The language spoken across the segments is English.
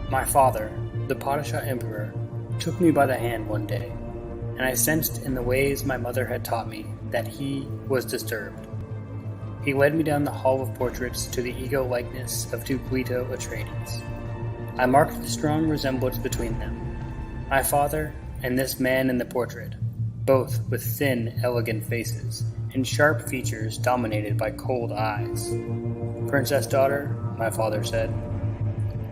My father, the Padishah Emperor, took me by the hand one day, and I sensed in the ways my mother had taught me that he was disturbed. He led me down the hall of portraits to the ego-likeness of Duke Leto Atreides. I marked the strong resemblance between them, my father and this man in the portrait, both with thin, elegant faces and sharp features dominated by cold eyes. "Princess daughter," my father said,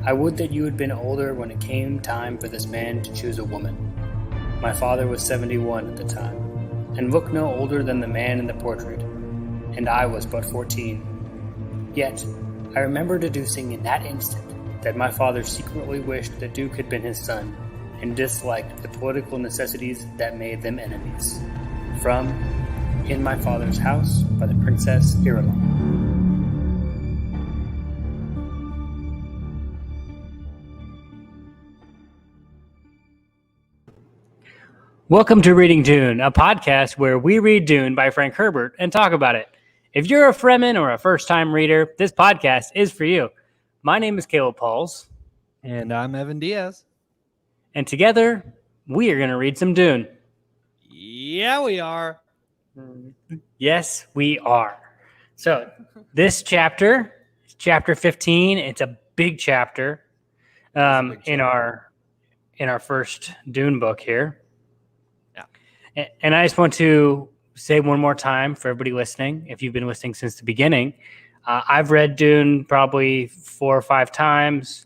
"I would that you had been older when it came time for this man to choose a woman." My father was 71 at the time, and looked no older than the man in the portrait, and I was but 14. Yet, I remember deducing in that instant that my father secretly wished the Duke had been his son, and disliked the political necessities that made them enemies. From In My Father's House by the Princess Irulan. Welcome to Reading Dune, a podcast where we read Dune by Frank Herbert and talk about it. If you're a Fremen or a first-time reader, this podcast is for you. My name is Caleb Pauls. And I'm Evan Diaz. And together, we are going to read some Dune. Yeah, we are. Yes, we are. So, this chapter, chapter 15, it's a big chapter, in our first Dune book here. Yeah. And I just want to say one more time for everybody listening, if you've been listening since the beginning, I've read Dune probably 4 or 5 times,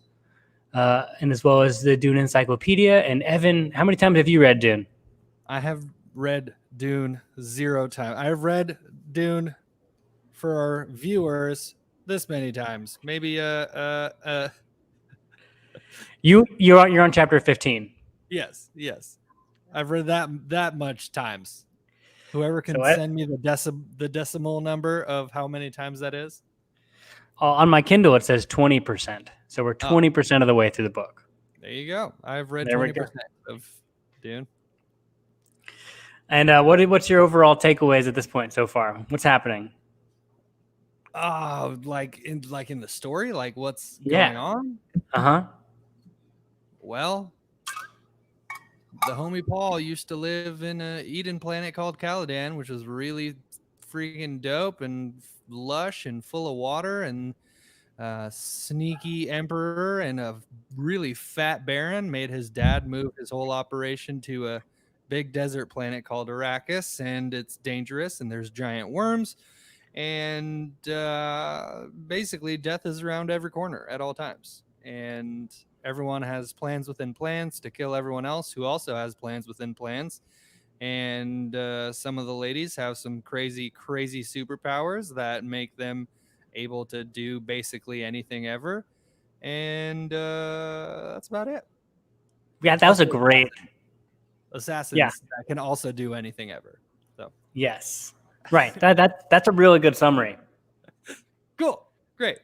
and as well as the Dune Encyclopedia. And Evan, how many times have you read Dune? I have read Dune 0 times. I've read Dune for our viewers this many times. Maybe You're on chapter 15. Yes. I've read that much times. Whoever can send me the decimal number of how many times that is. On my Kindle, it says 20%. So we're 20% of the way through the book. There you go. I've read 20% of Dune. And what's your overall takeaways at this point so far? What's happening? Like in the story, like what's going on? Well, the homie Paul used to live in a Eden planet called Caladan, which was really freaking dope and lush and full of water, and sneaky emperor and a really fat baron made his dad move his whole operation to a big desert planet called Arrakis, and it's dangerous and there's giant worms, and basically death is around every corner at all times, and everyone has plans within plans to kill everyone else who also has plans within plans. And some of the ladies have some crazy superpowers that make them able to do basically anything ever. And that's about it. Yeah, that was a great... Assassins that can also do anything ever. So yes. Right. That's a really good summary. Cool. Great.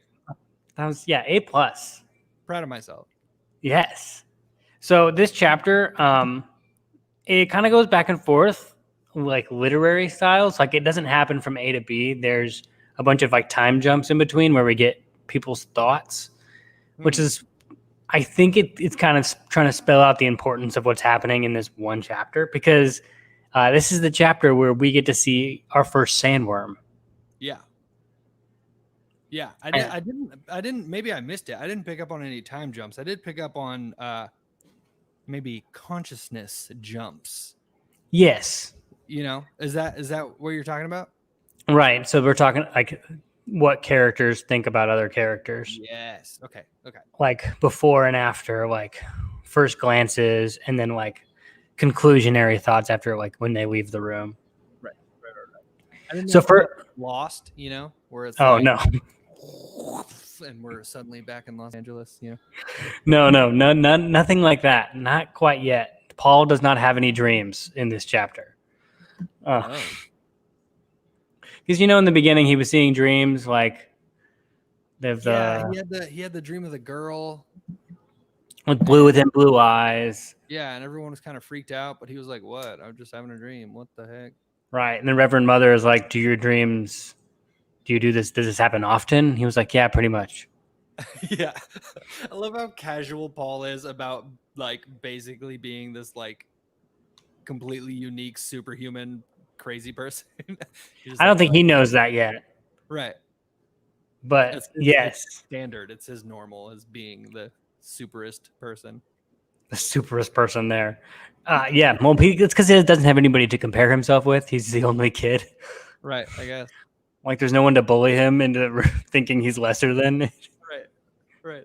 That was A+. Proud of myself. Yes. So this chapter, it kind of goes back and forth, like literary styles. Like it doesn't happen from A to B. There's a bunch of like time jumps in between where we get people's thoughts, which is, I think it's kind of trying to spell out the importance of what's happening in this one chapter, because this is the chapter where we get to see our first sandworm. Yeah, I didn't. Maybe I missed it. I didn't pick up on any time jumps. I did pick up on maybe consciousness jumps. Yes. Is that what you're talking about? Right. So we're talking like what characters think about other characters. Yes. Okay. Like before and after, like first glances, and then like conclusionary thoughts after, like when they leave the room. Right. And so for Lost, where it's no. And we're suddenly back in Los Angeles, No, nothing like that. Not quite yet. Paul does not have any dreams in this chapter. Because in the beginning he was seeing dreams like he had the dream of the girl with blue eyes. Yeah, and everyone was kind of freaked out, but he was like, "What? I'm just having a dream. What the heck?" Right, and the Reverend Mother is like, "Do you do this? Does this happen often?" He was like, "Yeah, pretty much." Yeah. I love how casual Paul is about like basically being this like completely unique superhuman crazy person. He's just I don't like, think well, he knows that yet, right. but It's yes, standard. It's his normal as being the superest person. the superest person there. Yeah, well, it's because he doesn't have anybody to compare himself with. He's the only kid. Right, I guess. Like, there's no one to bully him into thinking he's lesser than. Right. Right.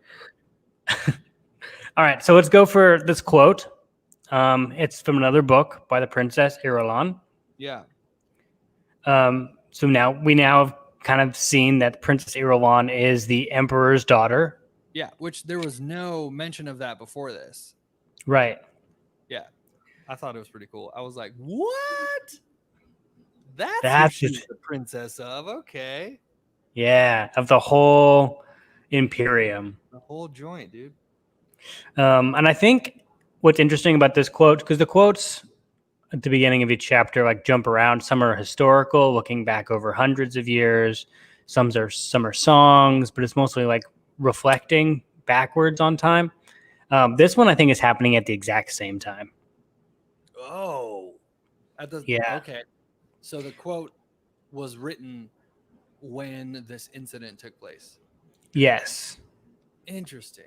All right, so let's go for this quote. It's from another book by the Princess Irulan. Yeah. So now we have kind of seen that Princess Irulan is the Emperor's daughter. Yeah, which there was no mention of that before this. Right. Yeah. I thought it was pretty cool. I was like, what? That's who That's she's it. the princess of. Okay. Yeah, of the whole Imperium. The whole joint, dude. And I think what's interesting about this quote, because the quotes at the beginning of each chapter like jump around. Some are historical, looking back over hundreds of years. Some are songs, but it's mostly like reflecting backwards on time. This one I think is happening at the exact same time. Oh. Yeah. Okay. So the quote was written when this incident took place. Yes. Interesting.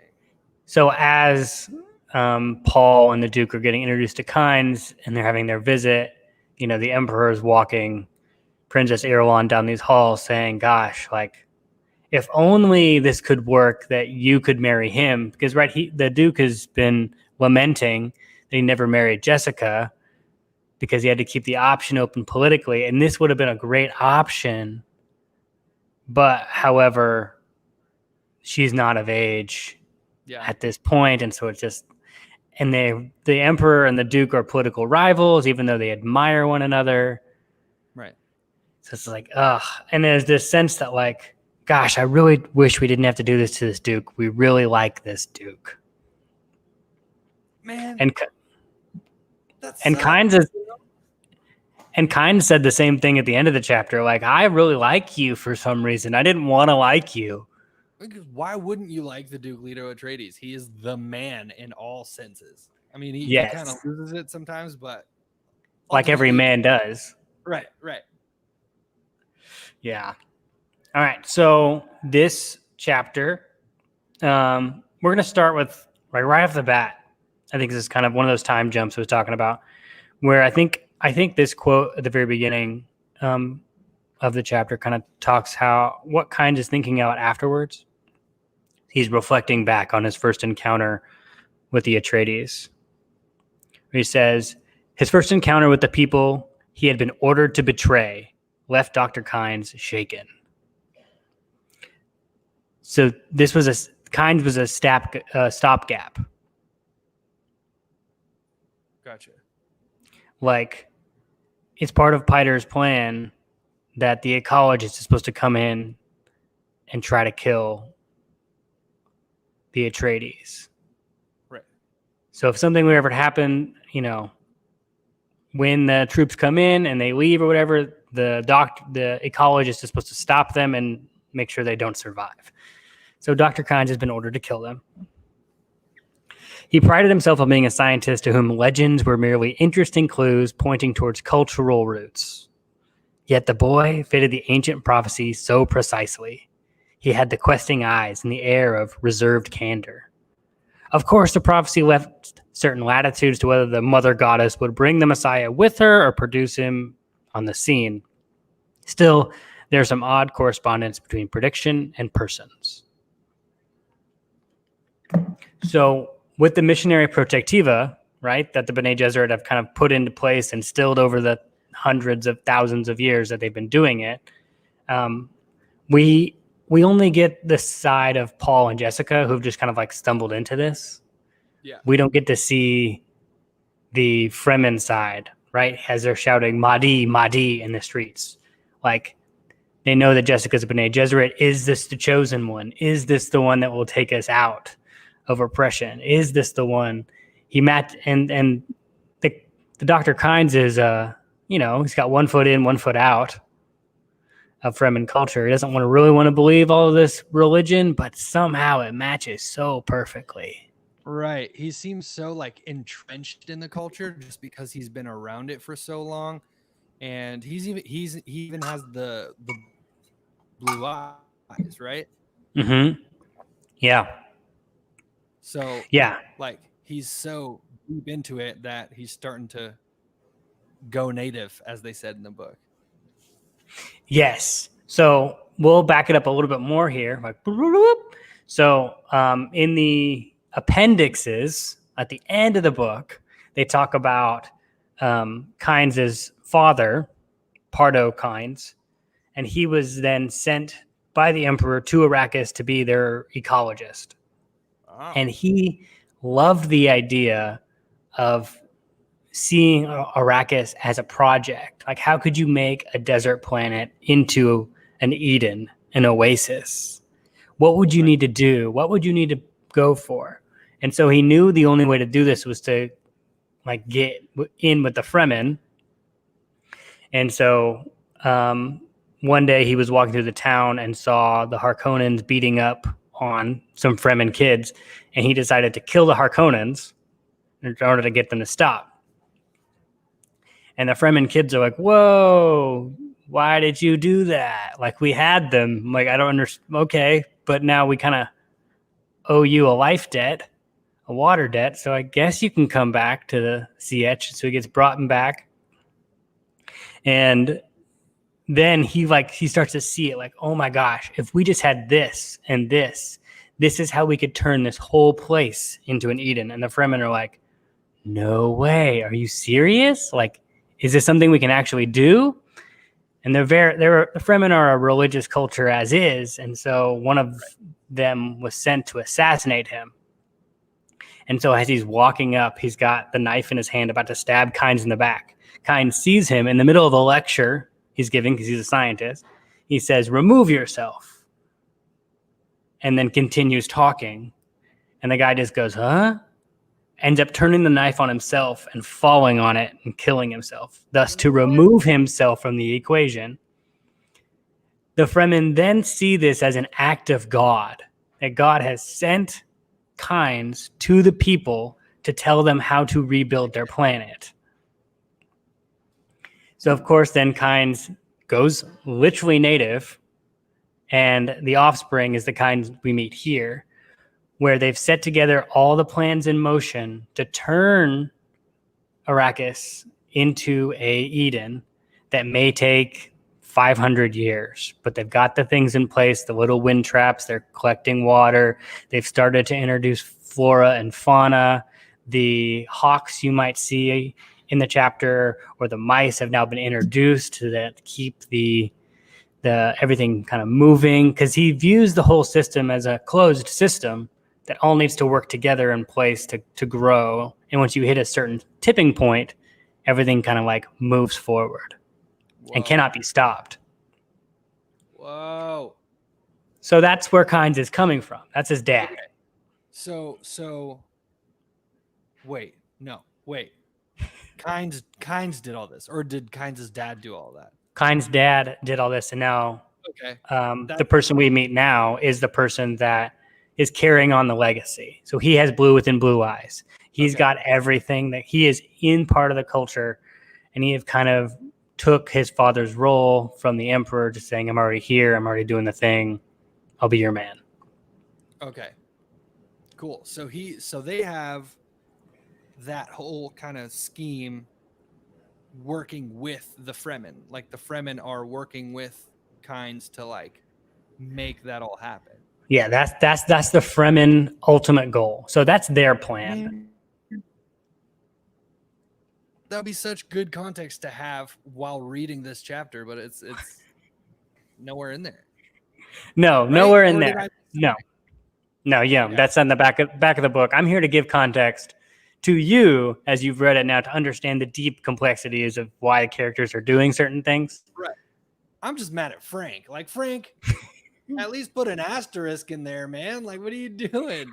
So as Paul and the Duke are getting introduced to Kynes and they're having their visit, the Emperor is walking Princess Irulan down these halls saying, gosh, like, if only this could work, that you could marry him. Because, right, the Duke has been lamenting that he never married Jessica because he had to keep the option open politically. And this would have been a great option. But, however, she's not of age at this point. And so it's just, and the Emperor and the Duke are political rivals, even though they admire one another. Right. So it's like, ugh. And there's this sense that, like, gosh, I really wish we didn't have to do this to this Duke. We really like this Duke. Man. And Kynes said the same thing at the end of the chapter. Like, I really like you for some reason. I didn't want to like you. Because why wouldn't you like the Duke Leto Atreides? He is the man in all senses. I mean, he kind of loses it sometimes, but like every man does. Right. Yeah. All right. So this chapter, we're going to start with right off the bat. I think this is kind of one of those time jumps I was talking about, where I think this quote at the very beginning of the chapter kind of talks what Kynes is thinking about afterwards. He's reflecting back on his first encounter with the Atreides. He says, his first encounter with the people he had been ordered to betray left Dr. Kynes shaken. So Kynes was a stopgap. Gotcha. Like, it's part of Piter's plan that the ecologist is supposed to come in and try to kill the Atreides. Right. So if something would ever happen, when the troops come in and they leave or whatever, the ecologist is supposed to stop them and make sure they don't survive. So Dr. Kynes has been ordered to kill them. He prided himself on being a scientist to whom legends were merely interesting clues pointing towards cultural roots. Yet the boy fitted the ancient prophecy so precisely. He had the questing eyes and the air of reserved candor. Of course, the prophecy left certain latitudes to whether the mother goddess would bring the Messiah with her or produce him on the scene. Still, there's some odd correspondence between prediction and persons. So, with the missionary protectiva, right, that the Bene Gesserit have kind of put into place and instilled over the hundreds of thousands of years that they've been doing it, we only get the side of Paul and Jessica who've just kind of like stumbled into this. Yeah. We don't get to see the Fremen side, right, as they're shouting Mahdi, Mahdi in the streets. Like, they know that Jessica's a Bene Gesserit. Is this the chosen one? Is this the one that will take us out of oppression? Is this the one he met? And the Dr. Kynes is, he's got 1 foot in, 1 foot out of Fremen culture. He doesn't really want to believe all of this religion, but somehow it matches so perfectly. Right. He seems so like entrenched in the culture just because he's been around it for so long. And he even has the blue eyes, right? Mm-hmm. Yeah. So Yeah. like he's so deep into it that he's starting to go native, as they said in the book. Yes. So we'll back it up a little bit more here. Like, so in the appendixes at the end of the book, they talk about Kynes' father, Pardo Kynes, and he was then sent by the emperor to Arrakis to be their ecologist. Oh. And he loved the idea of seeing Arrakis as a project. Like, how could you make a desert planet into an Eden, an oasis? What would you need to do? What would you need to go for? And so he knew the only way to do this was to like get in with the Fremen. And so one day he was walking through the town and saw the Harkonnens beating up on some Fremen kids, and he decided to kill the Harkonnens in order to get them to stop. And the Fremen kids are like, whoa, why did you do that? Like, we had them. Like, I don't understand. Okay, but now we kind of owe you a life debt, a water debt. So I guess you can come back to the Sietch. So he gets brought back. And then he starts to see it like, oh my gosh, if we just had this and this is how we could turn this whole place into an Eden. And the Fremen are like, no way. Are you serious? Like, is this something we can actually do? And the Fremen are a religious culture as is, and so one of them was sent to assassinate him. And so as he's walking up, he's got the knife in his hand, about to stab Kynes in the back. Kynes sees him in the middle of the lecture he's giving because he's a scientist. He says, "Remove yourself," and then continues talking. And the guy just goes, "Huh?" Ends up turning the knife on himself and falling on it and killing himself, thus to remove himself from the equation. The Fremen then see this as an act of God, that God has sent Kynes to the people to tell them how to rebuild their planet. So, of course, then Kynes goes literally native, and the offspring is the Kynes we meet here, where they've set together all the plans in motion to turn Arrakis into a Eden that may take 500 years, but they've got the things in place, the little wind traps, they're collecting water, they've started to introduce flora and fauna, the hawks you might see in the chapter, or the mice have now been introduced to that keep the everything kind of moving, because he views the whole system as a closed system that all needs to work together in place to grow. And once you hit a certain tipping point, everything kind of like moves forward. Whoa. And cannot be stopped. Whoa. So that's where Kynes is coming from. That's his dad. Okay. So wait. Kynes did all this, or did Kynes' dad do all that? Kynes' dad did all this, and now okay. The person we meet now is the person that is carrying on the legacy. So he has blue within blue eyes. He's got everything, that he is in part of the culture, and he have kind of took his father's role from the emperor, just saying, I'm already here, I'm already doing the thing, I'll be your man. Okay, cool. So they have that whole kind of scheme working with the Fremen. Like the Fremen are working with Kynes to like make that all happen. Yeah, that's the Fremen ultimate goal. So that's their plan. That would be such good context to have while reading this chapter, but it's nowhere in there. No, right? Nowhere in there. No, yeah, that's on the back of the book. I'm here to give context to you as you've read it now, to understand the deep complexities of why the characters are doing certain things. Right. I'm just mad at Frank. Like, Frank, at least put an asterisk in there, man. Like, what are you doing?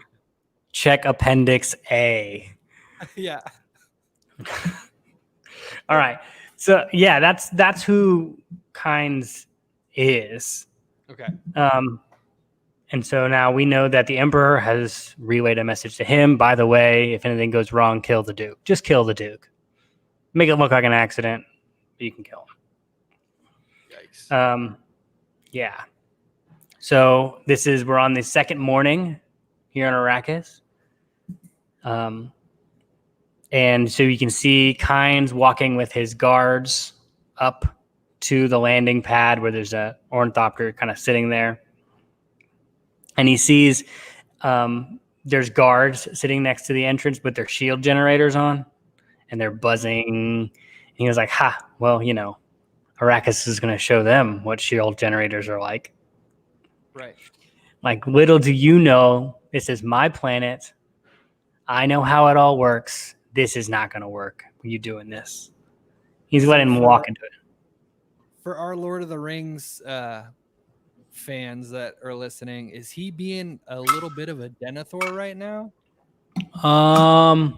Check Appendix A. Yeah. All right. So yeah, that's who Kynes is. Okay. And so now we know that the Emperor has relayed a message to him. By the way, if anything goes wrong, kill the Duke. Just kill the Duke. Make it look like an accident, but you can kill him. Yikes. Yeah. So we're on the second morning here on Arrakis. And so you can see Kynes walking with his guards up to the landing pad where there's a ornithopter kind of sitting there. And he sees there's guards sitting next to the entrance with their shield generators on, and they're buzzing. And he was like, well, Arrakis is going to show them what shield generators are like. Right. Like, little do you know, this is my planet. I know how it all works. This is not going to work when you're doing this. He's letting him walk into it. For our Lord of the Rings fans that are listening, is he being a little bit of a Denethor right now? Kind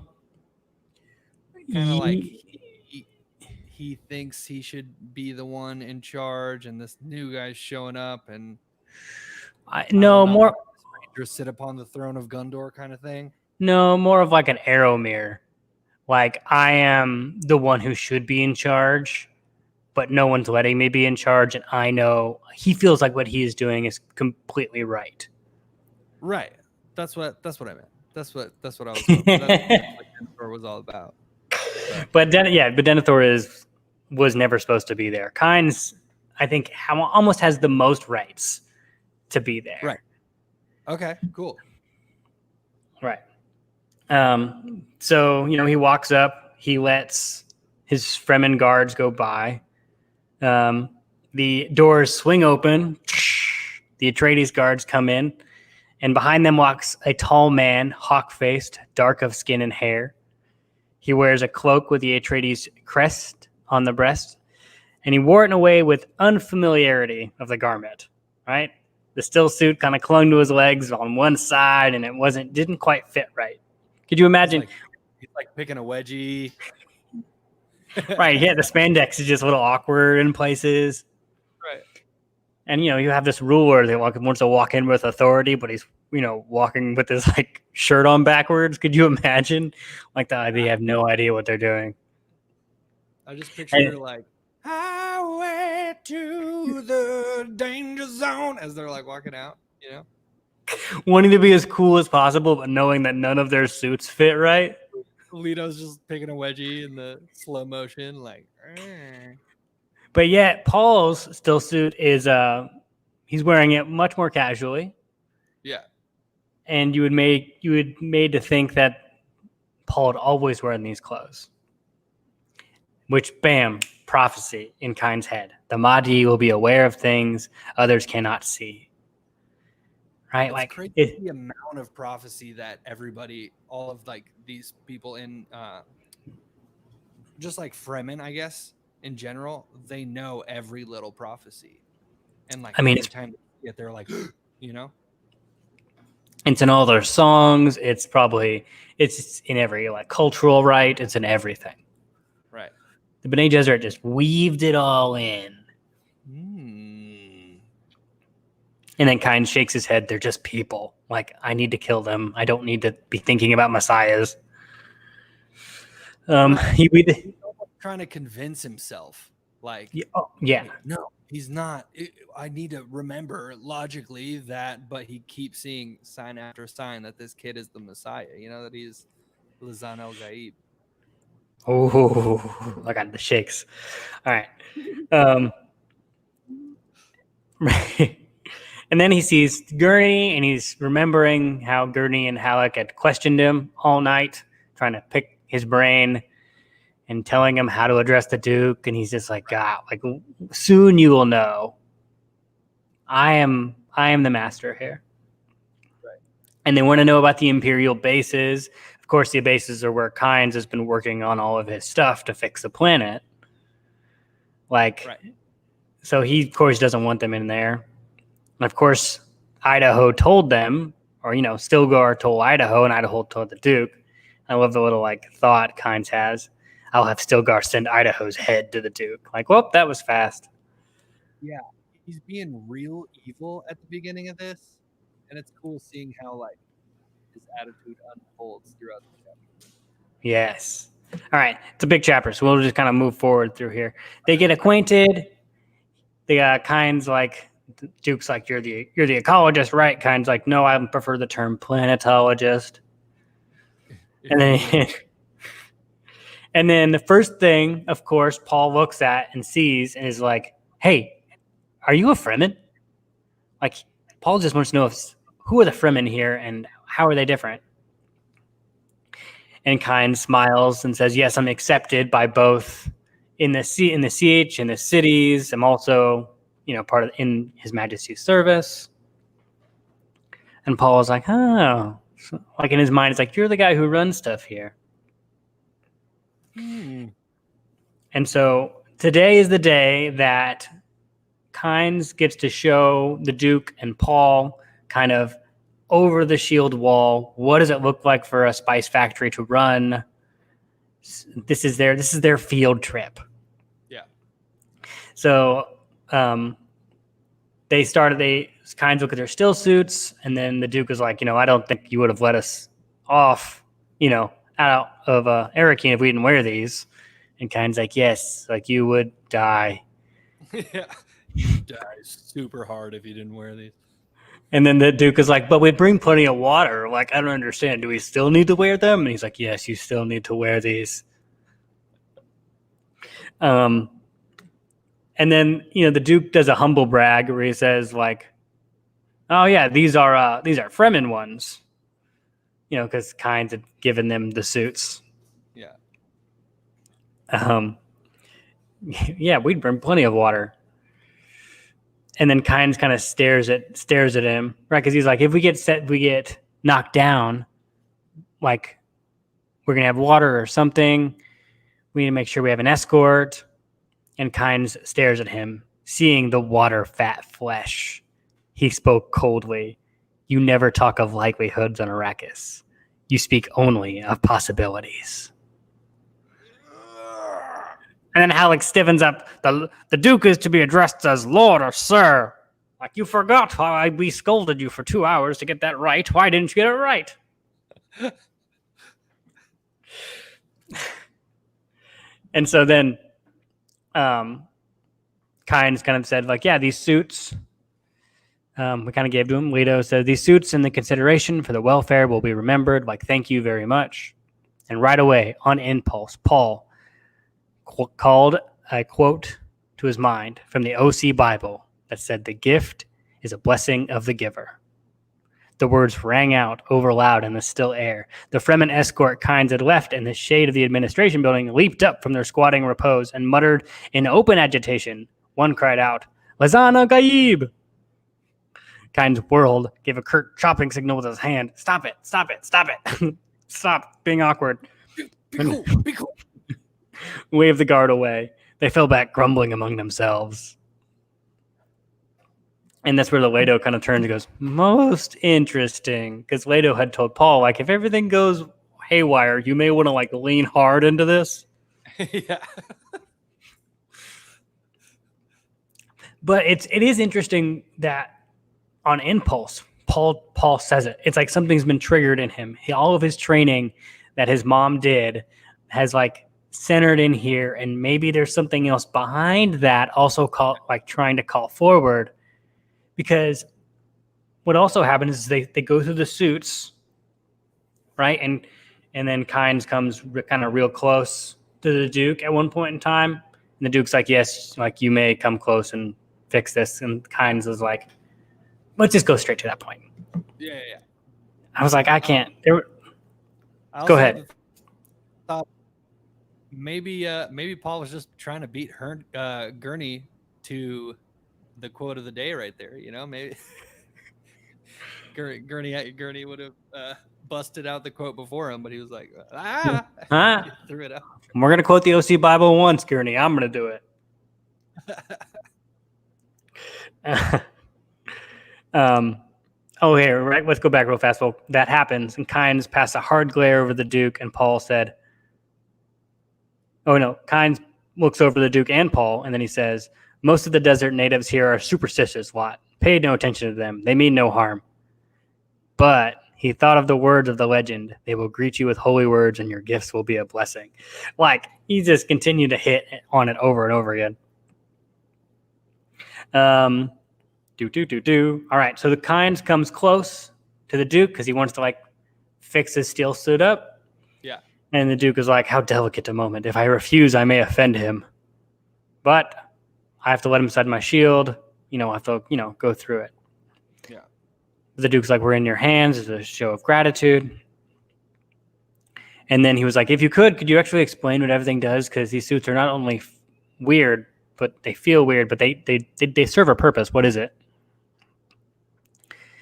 of like he thinks he should be the one in charge, and this new guy's showing up, and more sit upon the throne of Gondor kind of thing. No, more of like an Arrowmere. Like, I am the one who should be in charge, but no one's letting me be in charge, and I know he feels like what he is doing is completely right. Right. That's what I meant. That's what I was hoping. That's what Denethor was all about. But Denethor was never supposed to be there. Kynes, I think, almost has the most rights to be there. Right. Okay, cool. Right. So, he walks up, he lets his Fremen guards go by. The doors swing open. The Atreides guards come in, and behind them walks a tall man, hawk-faced, dark of skin and hair. He wears a cloak with the Atreides crest on the breast, and he wore it in a way with unfamiliarity of the garment, right? The Stillsuit kind of clung to his legs on one side, and it didn't quite fit right. Could you imagine? He's like picking a wedgie. Right, yeah, the spandex is just a little awkward in places. Right. And, you have this ruler that wants to walk in with authority, but he's, walking with his, shirt on backwards. Could you imagine? They have no idea what they're doing. I just picture, highway to the danger zone as they're, walking out, Wanting to be as cool as possible, but knowing that none of their suits fit right. Leto's just picking a wedgie in the slow motion, But yet, Paul's Stillsuit is he's wearing it much more casually. Yeah. And you would made to think that Paul would always wear these clothes. Which, bam, prophecy in Kynes' head. The Mahdi will be aware of things others cannot see. Right? It's crazy the amount of prophecy that everybody, all of these people in just Fremen, I guess, in general, they know every little prophecy. And every time they see it, they're like, It's in all their songs. It's in every cultural rite. It's in everything. Right. The Bene Gesserit just weaved it all in. And then Kynes shakes his head. They're just people. I need to kill them. I don't need to be thinking about messiahs. He's trying to convince himself. No, he's not. I need to remember logically that, but he keeps seeing sign after sign that this kid is the Messiah. That he's Lazan El Gaib. Oh, I got the shakes. All right. And then he sees Gurney, and he's remembering how Gurney and Halleck had questioned him all night, trying to pick his brain and telling him how to address the Duke. And he's just God, soon you will know. I am the master here. Right. And they want to know about the Imperial bases. Of course, the bases are where Kynes has been working on all of his stuff to fix the planet. Right. So he, of course, doesn't want them in there. And of course, Idaho told them, or, Stilgar told Idaho, and Idaho told the Duke. I love the little, thought Kynes has. I'll have Stilgar send Idaho's head to the Duke. Well, that was fast. Yeah. he's being real evil at the beginning of this, and it's cool seeing how like his attitude unfolds throughout the chapter. Yes. All right. It's a big chapter, so we'll just kind of move forward through here. They get acquainted. The Kynes like Duke's like, you're the ecologist, right? Kynes like, no, I prefer the term planetologist. And then and then the first thing, of course, Paul looks at and sees and is like, hey, are you a Fremen? Like, Paul just wants to know who are the Fremen here and how are they different? And Kynes smiles and says, yes, I'm accepted by both in the CH, in the cities. I'm also, part of in His Majesty's service. And Paul is like, oh, like in his mind, it's like, you're the guy who runs stuff here. And so today is the day that Kynes gets to show the Duke and Paul kind of over the shield wall. What does it look like for a spice factory to run? This is their field trip. Yeah. So Kynes look at their Stillsuits, and then the Duke is like, I don't think you would have let us off, out of Arrakis if we didn't wear these. And Kynes like, yes, like you would die. Yeah, you die super hard if you didn't wear these. And then the Duke is like, but we bring plenty of water. Like, I don't understand. Do we still need to wear them? And he's like, yes, you still need to wear these. And then, the Duke does a humble brag where he says like, oh yeah, these are Fremen ones. Because Kynes had given them the suits. Yeah. Yeah, we'd bring plenty of water. And then Kynes kind of stares at him, right? Because he's like, if we get knocked down, like we're gonna have water or something. We need to make sure we have an escort. And Kynes stares at him, seeing the water fat flesh. He spoke coldly. You never talk of likelihoods on Arrakis. You speak only of possibilities. And then Halleck stiffens up. The Duke is to be addressed as Lord or Sir. Like, you forgot how we scolded you for 2 hours to get that right. Why didn't you get it right? And so then Kynes kind of said, like, yeah, these suits, we kind of gave to him. Leto said, these suits and the consideration for the welfare will be remembered. Like, thank you very much. And right away, on impulse, Paul called a quote to his mind from the OC Bible that said, the gift is a blessing of the giver. The words rang out over loud in the still air. The Fremen escort Kynes had left in the shade of the administration building leaped up from their squatting repose and muttered in open agitation. One cried out, Lazana Gaib! Kynes whirled, gave a curt chopping signal with his hand. Stop it, stop it, stop it. Stop being awkward. Be cool, be cool. Waved the guard away. They fell back, grumbling among themselves. And that's where the Leto kind of turns and goes, most interesting. Because Leto had told Paul, like, if everything goes haywire, you may want to, like, lean hard into this. Yeah. But it is interesting that on impulse, Paul says it. It's like something's been triggered in him. All of his training that his mom did has, like, centered in here, and maybe there's something else behind that also trying to call forward. Because what also happens is they go through the suits, right? And then Kynes comes kind of real close to the Duke at one point in time. And the Duke's like, yes, like you may come close and fix this. And Kynes is like, let's just go straight to that point. Yeah. I was like, I can't. Go ahead. Maybe Paul was just trying to beat Gurney to the quote of the day right there. Maybe Gurney would have busted out the quote before him, but he was like, threw it out. We're going to quote the OC Bible once, Gurney. I'm going to do it. Here, right? Let's go back real fast. Well, that happens, and Kynes passed a hard glare over the Duke, and Paul said, oh, no, Kynes looks over the Duke and Paul, and then he says, Most of the desert natives here are superstitious lot. Pay no attention to them. They mean no harm. But he thought of the words of the legend. They will greet you with holy words, and your gifts will be a blessing. Like, he just continued to hit on it over and over again. All right, so the Kynes comes close to the Duke because he wants to, like, fix his Stillsuit up. Yeah. And the Duke is like, how delicate a moment. If I refuse, I may offend him. But I have to let him inside my shield. I have to, go through it. Yeah. The Duke's like, we're in your hands. It's a show of gratitude. And then he was like, if you could you actually explain what everything does? Because these suits are not only weird, but they feel weird, but they serve a purpose. What is it?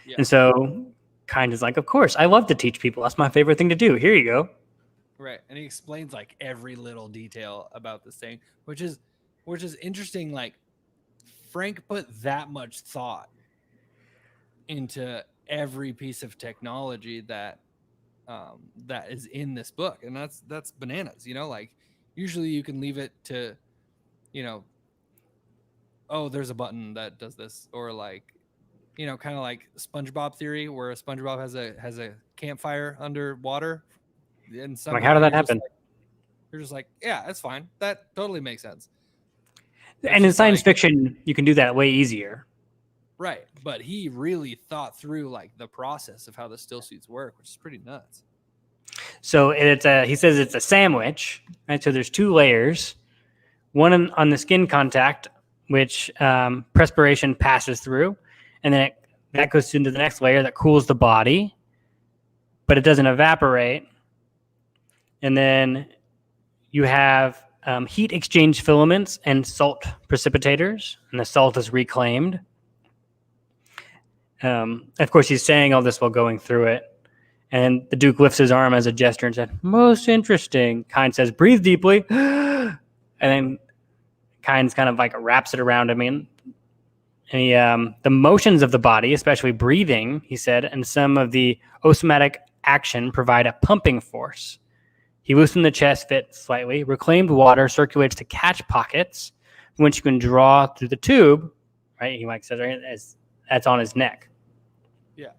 Yeah. And so Kynes is like, of course, I love to teach people. That's my favorite thing to do. Here you go. Right. And he explains like every little detail about this thing, which is interesting. Like, Frank put that much thought into every piece of technology that is in this book, and that's bananas. Like, usually you can leave it to, oh, there's a button that does this, or like, kind of like SpongeBob theory, where SpongeBob has a campfire underwater, and like, how did that happen? You're just like, yeah, that's fine. That totally makes sense. And in science fiction, you can do that way easier. Right. But he really thought through like the process of how the Stillsuits work, which is pretty nuts. So he says it's a sandwich, right? So there's 2 layers, one on the skin contact, which perspiration passes through, and then that goes into the next layer that cools the body, but it doesn't evaporate. And then you have heat exchange filaments and salt precipitators, and the salt is reclaimed. Of course, he's saying all this while going through it. And the Duke lifts his arm as a gesture and said, most interesting. Kynes says, breathe deeply. And then Kynes kind of like wraps it around him. And the motions of the body, especially breathing, he said, and some of the osmotic action provide a pumping force. He loosened the chest fit slightly. Reclaimed water circulates to catch pockets, which you can draw through the tube, right? He like says, right, as that's on his neck. Yeah.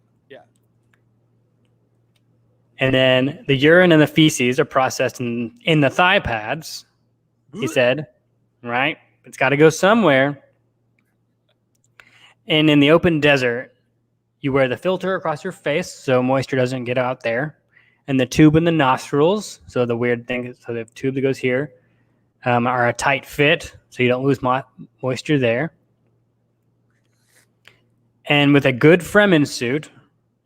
And then the urine and the feces are processed in the thigh pads, he said, right? It's got to go somewhere. And in the open desert, you wear the filter across your face so moisture doesn't get out there. And the tube in the nostrils, so the weird thing, so the tube that goes here, are a tight fit, so you don't lose moisture there. And with a good Fremen suit,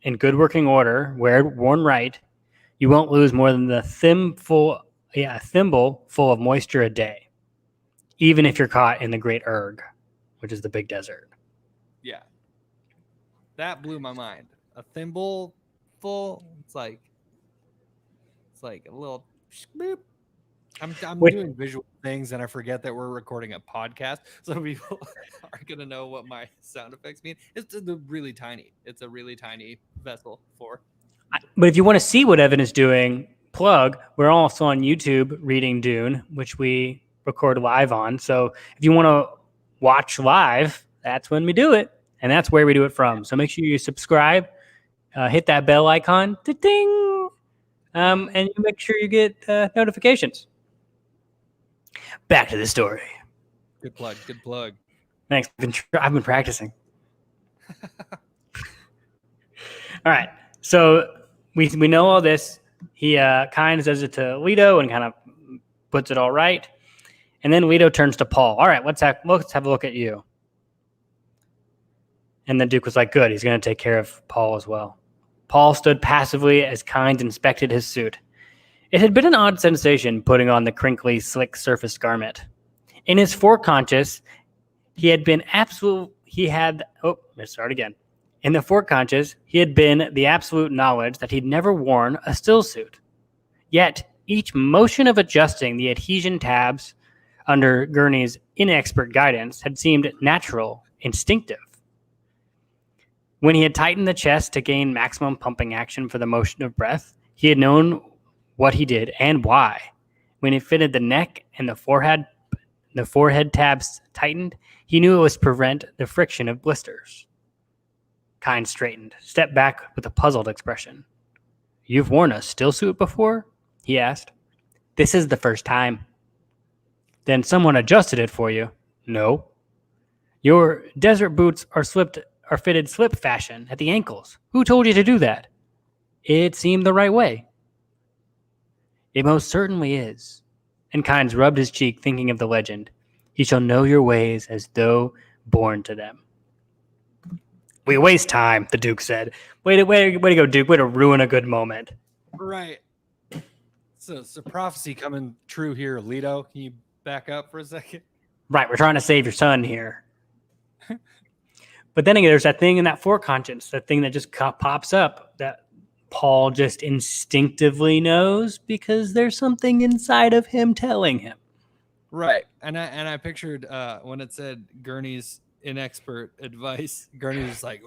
in good working order, worn right, you won't lose more than a thimble full of moisture a day, even if you're caught in the Great Erg, which is the big desert. Yeah. That blew my mind. A thimble full, it's like a little boop. I'm doing visual things and I forget that we're recording a podcast, so people are gonna know what my sound effects mean. It's a really tiny vessel for. But if you want to see what Evan is doing, we're also on YouTube reading Dune, which we record live on. So if you want to watch live, that's when we do it, and that's where we do it from. So make sure you subscribe, hit that bell icon, ding, and you make sure you get notifications. Back to the story. Good plug. Thanks. I've been practicing. All right. So we know all this. He kind of says it to Leto and kind of puts it all right. And then Leto turns to Paul. All right, let's have a look at you. And the Duke was like, good. He's going to take care of Paul as well. Paul stood passively as Kynes inspected his suit. It had been an odd sensation putting on the crinkly, slick surface garment. In his foreconscious, in the foreconscious, he had been the absolute knowledge that he'd never worn a stillsuit. Yet, each motion of adjusting the adhesion tabs under Gurney's inexpert guidance had seemed natural, instinctive. When he had tightened the chest to gain maximum pumping action for the motion of breath, he had known what he did and why. When he fitted the neck and the forehead tabs tightened, He knew it was to prevent the friction of blisters. Kynes straightened, stepped back with a puzzled expression. You've worn a stillsuit before? He asked. This is the first time. Then someone adjusted it for you. No. Your desert boots are fitted slip fashion at the ankles. Who told you to do that? It seemed the right way. It most certainly is. And Kynes rubbed his cheek, thinking of the legend. He shall know your ways as though born to them. We waste time, the Duke said. Way to go, Duke. Way to ruin a good moment. Right. So prophecy coming true here, Leto. Can you back up for a second? Right, we're trying to save your son here. But then again, there's that thing in that foreconscience, that thing that just pops up that Paul just instinctively knows because there's something inside of him telling him. Right. And I pictured when it said Gurney's inexpert advice, Gurney was like,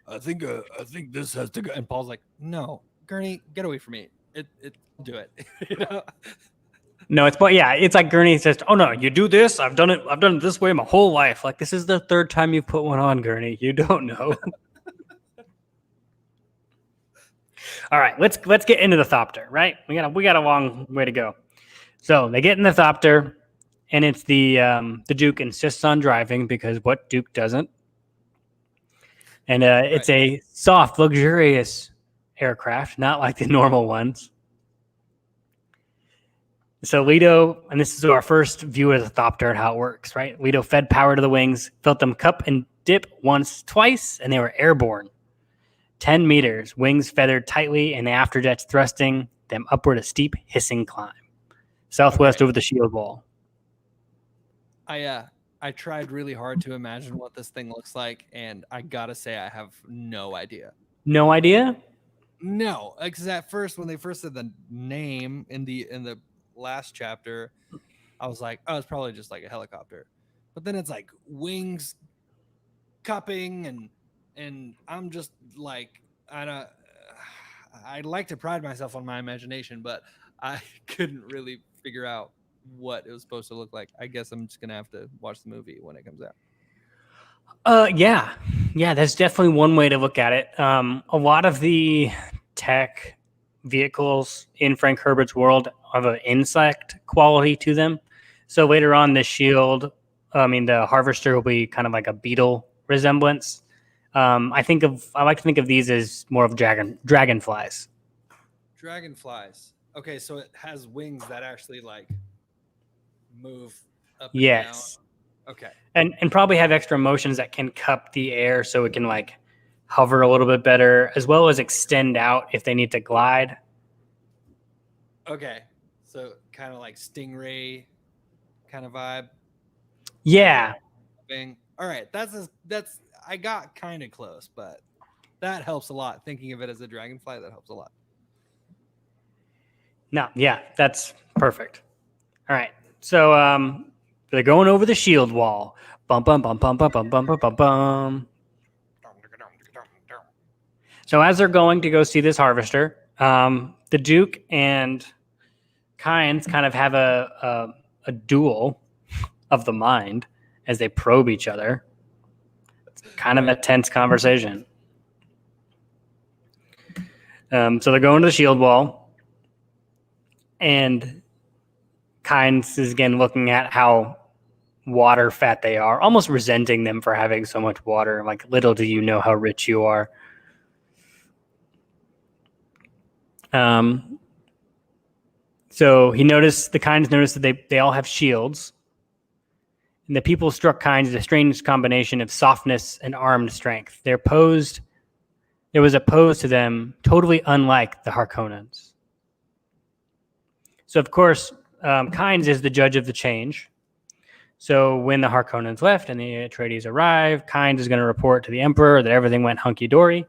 I think this has to go. And Paul's like, no, Gurney, get away from me. Do it. You know? No, it's like Gurney says, oh no, you do this. I've done it this way my whole life. Like, this is the third time you've put one on, Gurney. You don't know. All right, let's get into the Thopter, right? We got a long way to go. So they get in the Thopter, and it's the Duke insists on driving because what Duke doesn't? And it's a soft, luxurious aircraft, not like the normal ones. So Leto, and this is our first view of the Thopter and how it works, right? Leto fed power to the wings, felt them cup and dip once, twice, and they were airborne. 10 meters, wings feathered tightly, and the afterjets thrusting them upward a steep, hissing climb. Southwest over the shield wall. I tried really hard to imagine what this thing looks like, and I gotta say I have no idea. No idea? No, because at first, when they first said the name in the last chapter, I was like, oh, it's probably just like a helicopter. But then it's like wings cupping, and I'm just like, I'd like to pride myself on my imagination, but I couldn't really figure out what it was supposed to look like. I guess I'm just gonna have to watch the movie when it comes out. Yeah, that's definitely one way to look at it. A lot of the tech vehicles in Frank Herbert's world have an insect quality to them. So later on, the shield, the harvester will be kind of like a beetle resemblance. I like to think of these as more of dragonflies. Dragonflies. Okay, so it has wings that actually like move up and yes. down. Okay. And probably have extra motions that can cup the air so it can like hover a little bit better, as well as extend out if they need to glide. Okay. So kind of like stingray kind of vibe. Yeah. All right. That's I got kind of close, but that helps a lot. Thinking of it as a dragonfly, that helps a lot. No, yeah, that's perfect. All right. So they're going over the shield wall. Bum bum bum bum bum bum bum bum bum bum. So as they're going to go see this harvester, the Duke and Kynes kind of have a duel of the mind as they probe each other. It's kind of a tense conversation. So they're going to the shield wall, and Kynes is again looking at how water fat they are, almost resenting them for having so much water. Like, little do you know how rich you are. So the Kynes noticed that they all have shields. And the people struck Kynes as a strange combination of softness and armed strength. There was a pose to them totally unlike the Harkonnens. So, of course, Kynes is the judge of the change. So when the Harkonnens left and the Atreides arrived, Kynes is going to report to the Emperor that everything went hunky-dory.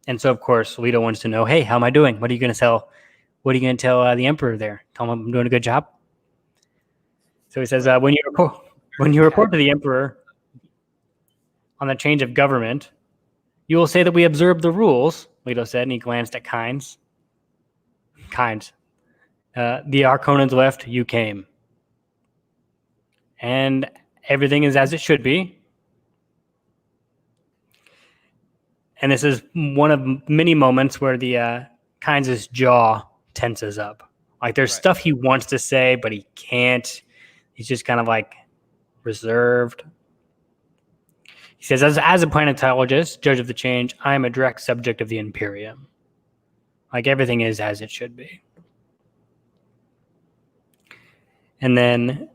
And so, of course, Leto wants to know, hey, how am I doing? What are you going to tell? What are you going to tell the Emperor there? Tell him I'm doing a good job? So he says, when you report to the Emperor on the change of government, you will say that we observed the rules, Leto said, and he glanced at Kynes. Kynes. The Harkonnens left, you came. And everything is as it should be. And this is one of many moments where the Kynes' jaw tenses up. Like there's stuff he wants to say, but he can't. He's just kind of like reserved. He says, as a planetologist, judge of the change, I am a direct subject of the Imperium. Like everything is as it should be. And then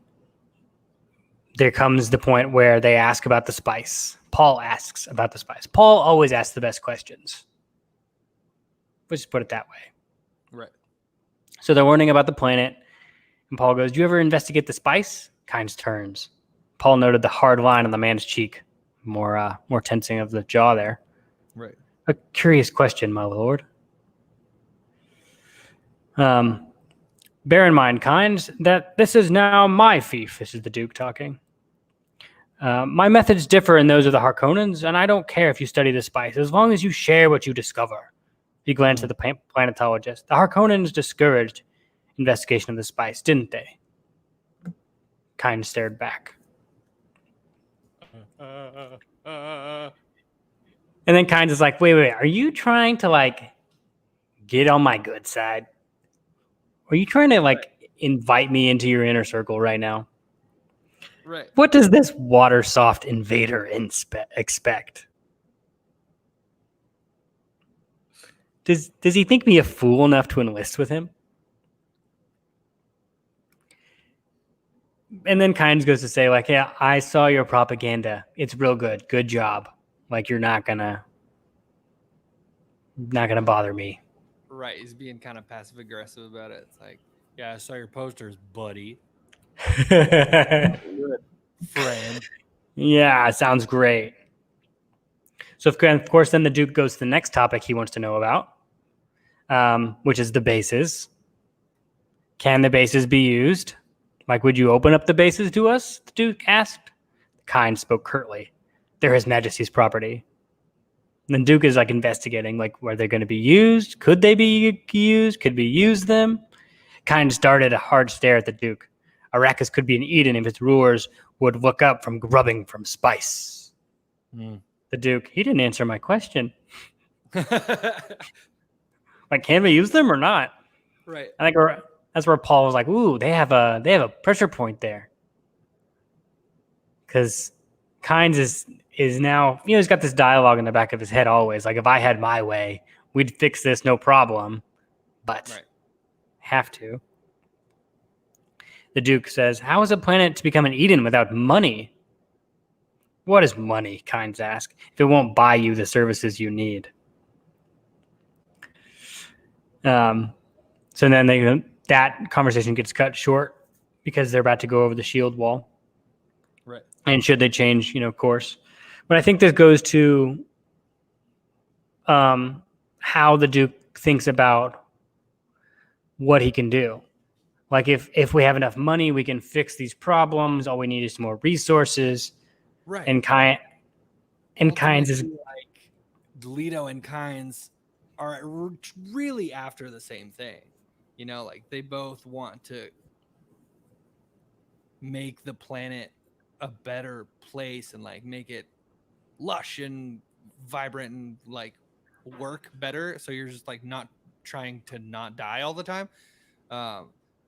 there comes the point where they ask about the spice. Paul asks about the spice. Paul always asks the best questions. Let's just put it that way. Right. So they're learning about the planet. And Paul goes, do you ever investigate the spice? Kynes turns. Paul noted the hard line on the man's cheek. More tensing of the jaw there. Right. A curious question, my lord. Bear in mind, Kynes, that this is now my fief. This is the Duke talking. My methods differ in those of the Harkonnens, and I don't care if you study the spice, as long as you share what you discover. He glanced at the planetologist. The Harkonnens discouraged investigation of the spice, didn't they? Kynes stared back. And then Kynes is like, wait, are you trying to like get on my good side? Are you trying to like invite me into your inner circle right now? Right. What does this water soft invader expect? Does he think me a fool enough to enlist with him? And then Kynes goes to say, like, yeah, I saw your propaganda. It's real good. Good job. Like, you're not gonna bother me. Right. He's being kind of passive aggressive about it. It's like, yeah, I saw your posters, buddy. Good friend. Yeah, sounds great. So, of course, then the Duke goes to the next topic he wants to know about, which is the bases. Can the bases be used? Like, would you open up the bases to us? The Duke asked. Kynes spoke curtly. They're His Majesty's property. And the Duke is like investigating, like, were they going to be used? Could they be used? Could we use them? Kynes darted a hard stare at the Duke. Arrakis could be an Eden if its rulers would look up from grubbing from spice. The Duke, he didn't answer my question. Like, can we use them or not? Right. I think that's where Paul was like, ooh, they have a pressure point there. Because Kynes is now, he's got this dialogue in the back of his head always. Like, if I had my way, we'd fix this, no problem. But have to. The Duke says, how is a planet to become an Eden without money? What is money, Kynes asked, if it won't buy you the services you need? So then that conversation gets cut short because they're about to go over the shield wall. Right. And should they change, course. But I think this goes to how the Duke thinks about what he can do. Like if we have enough money, we can fix these problems. All we need is some more resources. Right. And Kynes is like Leto and Kynes are really after the same thing. Like they both want to make the planet a better place and like make it lush and vibrant and like work better. So you're just like not trying to not die all the time.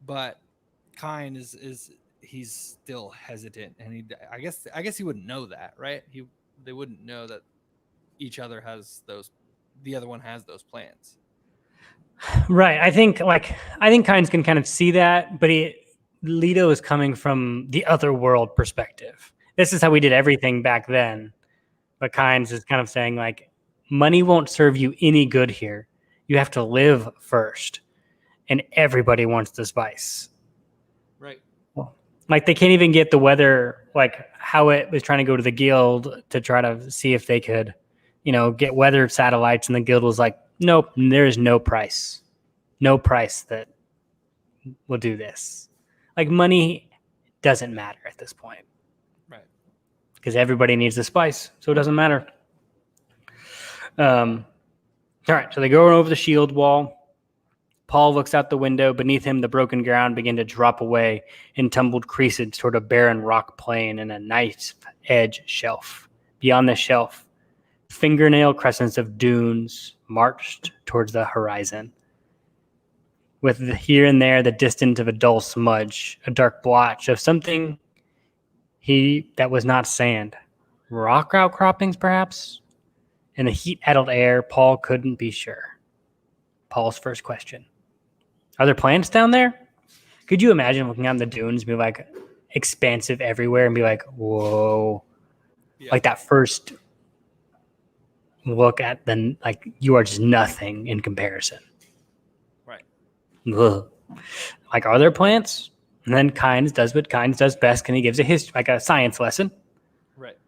But Kynes is he's still hesitant, and I guess he wouldn't know that, right? They wouldn't know that the other one has those plans. Right. I think Kynes can kind of see that, but Leto is coming from the other world perspective. This is how we did everything back then. But Kynes is kind of saying like, money won't serve you any good here. You have to live first. And everybody wants the spice. Right. Like they can't even get the weather, like how it was trying to go to the guild to try to see if they could, get weather satellites. And the guild was like, nope, there is no price. No price that will do this. Like money doesn't matter at this point. Right. Because everybody needs the spice. So it doesn't matter. All right. So they go over the shield wall. Paul looks out the window. Beneath him, the broken ground began to drop away in tumbled creases toward a barren rock plain and a knife edge shelf. Beyond the shelf, fingernail crescents of dunes marched towards the horizon. With here and there the distance of a dull smudge, a dark blotch of something that was not sand. Rock outcroppings, perhaps? In the heat-addled air, Paul couldn't be sure. Paul's first question. Are there plants down there? Could you imagine looking on the dunes and be like expansive everywhere and be like, whoa. Yeah. Like that first look at the, like, you are just nothing in comparison. Right. Ugh. Like, are there plants? And then Kynes does what Kynes does best, and he gives a science lesson. Right.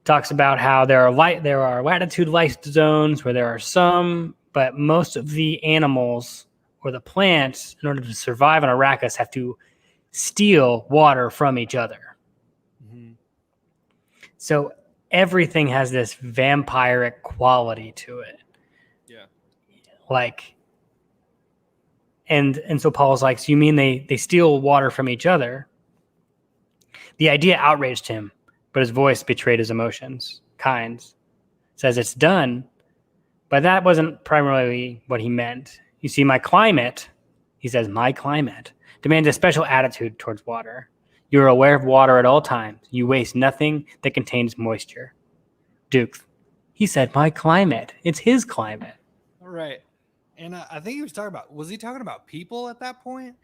Talks about how there are latitude life zones where there are some, but most of the animals or the plants, in order to survive on Arrakis, have to steal water from each other. Mm-hmm. So everything has this vampiric quality to it. Yeah. Like, and so Paul's like, so you mean they steal water from each other? The idea outraged him, but his voice betrayed his emotions. Kynes says it's done, but that wasn't primarily what he meant. You see, my climate demands a special attitude towards water. You're aware of water at all times. You waste nothing that contains moisture. Duke, he said, my climate. It's his climate. Right. And I think was he talking about people at that point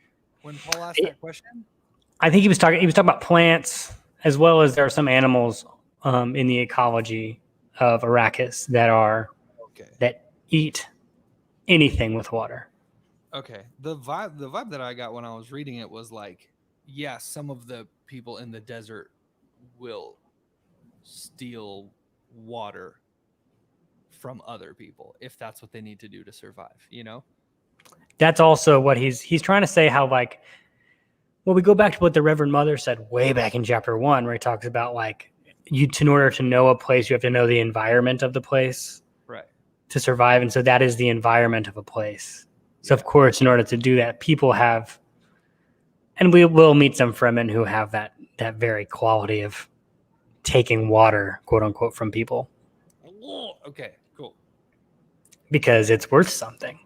when Paul asked that question? I think he was talking about plants, as well as there are some animals in the ecology of Arrakis that eat anything with water. Okay. The vibe that I got when I was reading it was like, yeah, some of the people in the desert will steal water from other people if that's what they need to do to survive, you know? That's also what he's trying to say, how like, well, we go back to what the Reverend Mother said way back in chapter 1, where he talks about like, in order to know a place, you have to know the environment of the place, right, to survive. And so that is the environment of a place. So of course, in order to do that, people have, and we will meet some Fremen who have that very quality of taking water, quote unquote, from people. Okay, cool. Because it's worth something.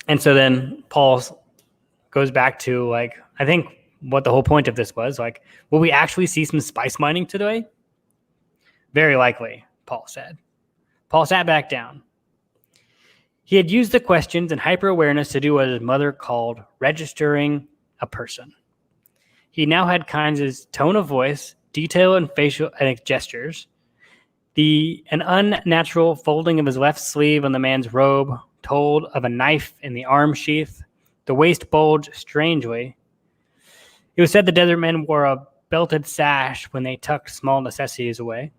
And so then Paul goes back to, like, I think what the whole point of this was, like, will we actually see some spice mining today? Very likely, Paul said. Paul sat back down. He had used the questions and hyper-awareness to do what his mother called registering a person. He now had Kynes' tone of voice, detail and facial and gestures, an unnatural folding of his left sleeve on the man's robe told of a knife in the arm sheath. The waist bulged strangely. It was said the desert men wore a belted sash when they tucked small necessities away.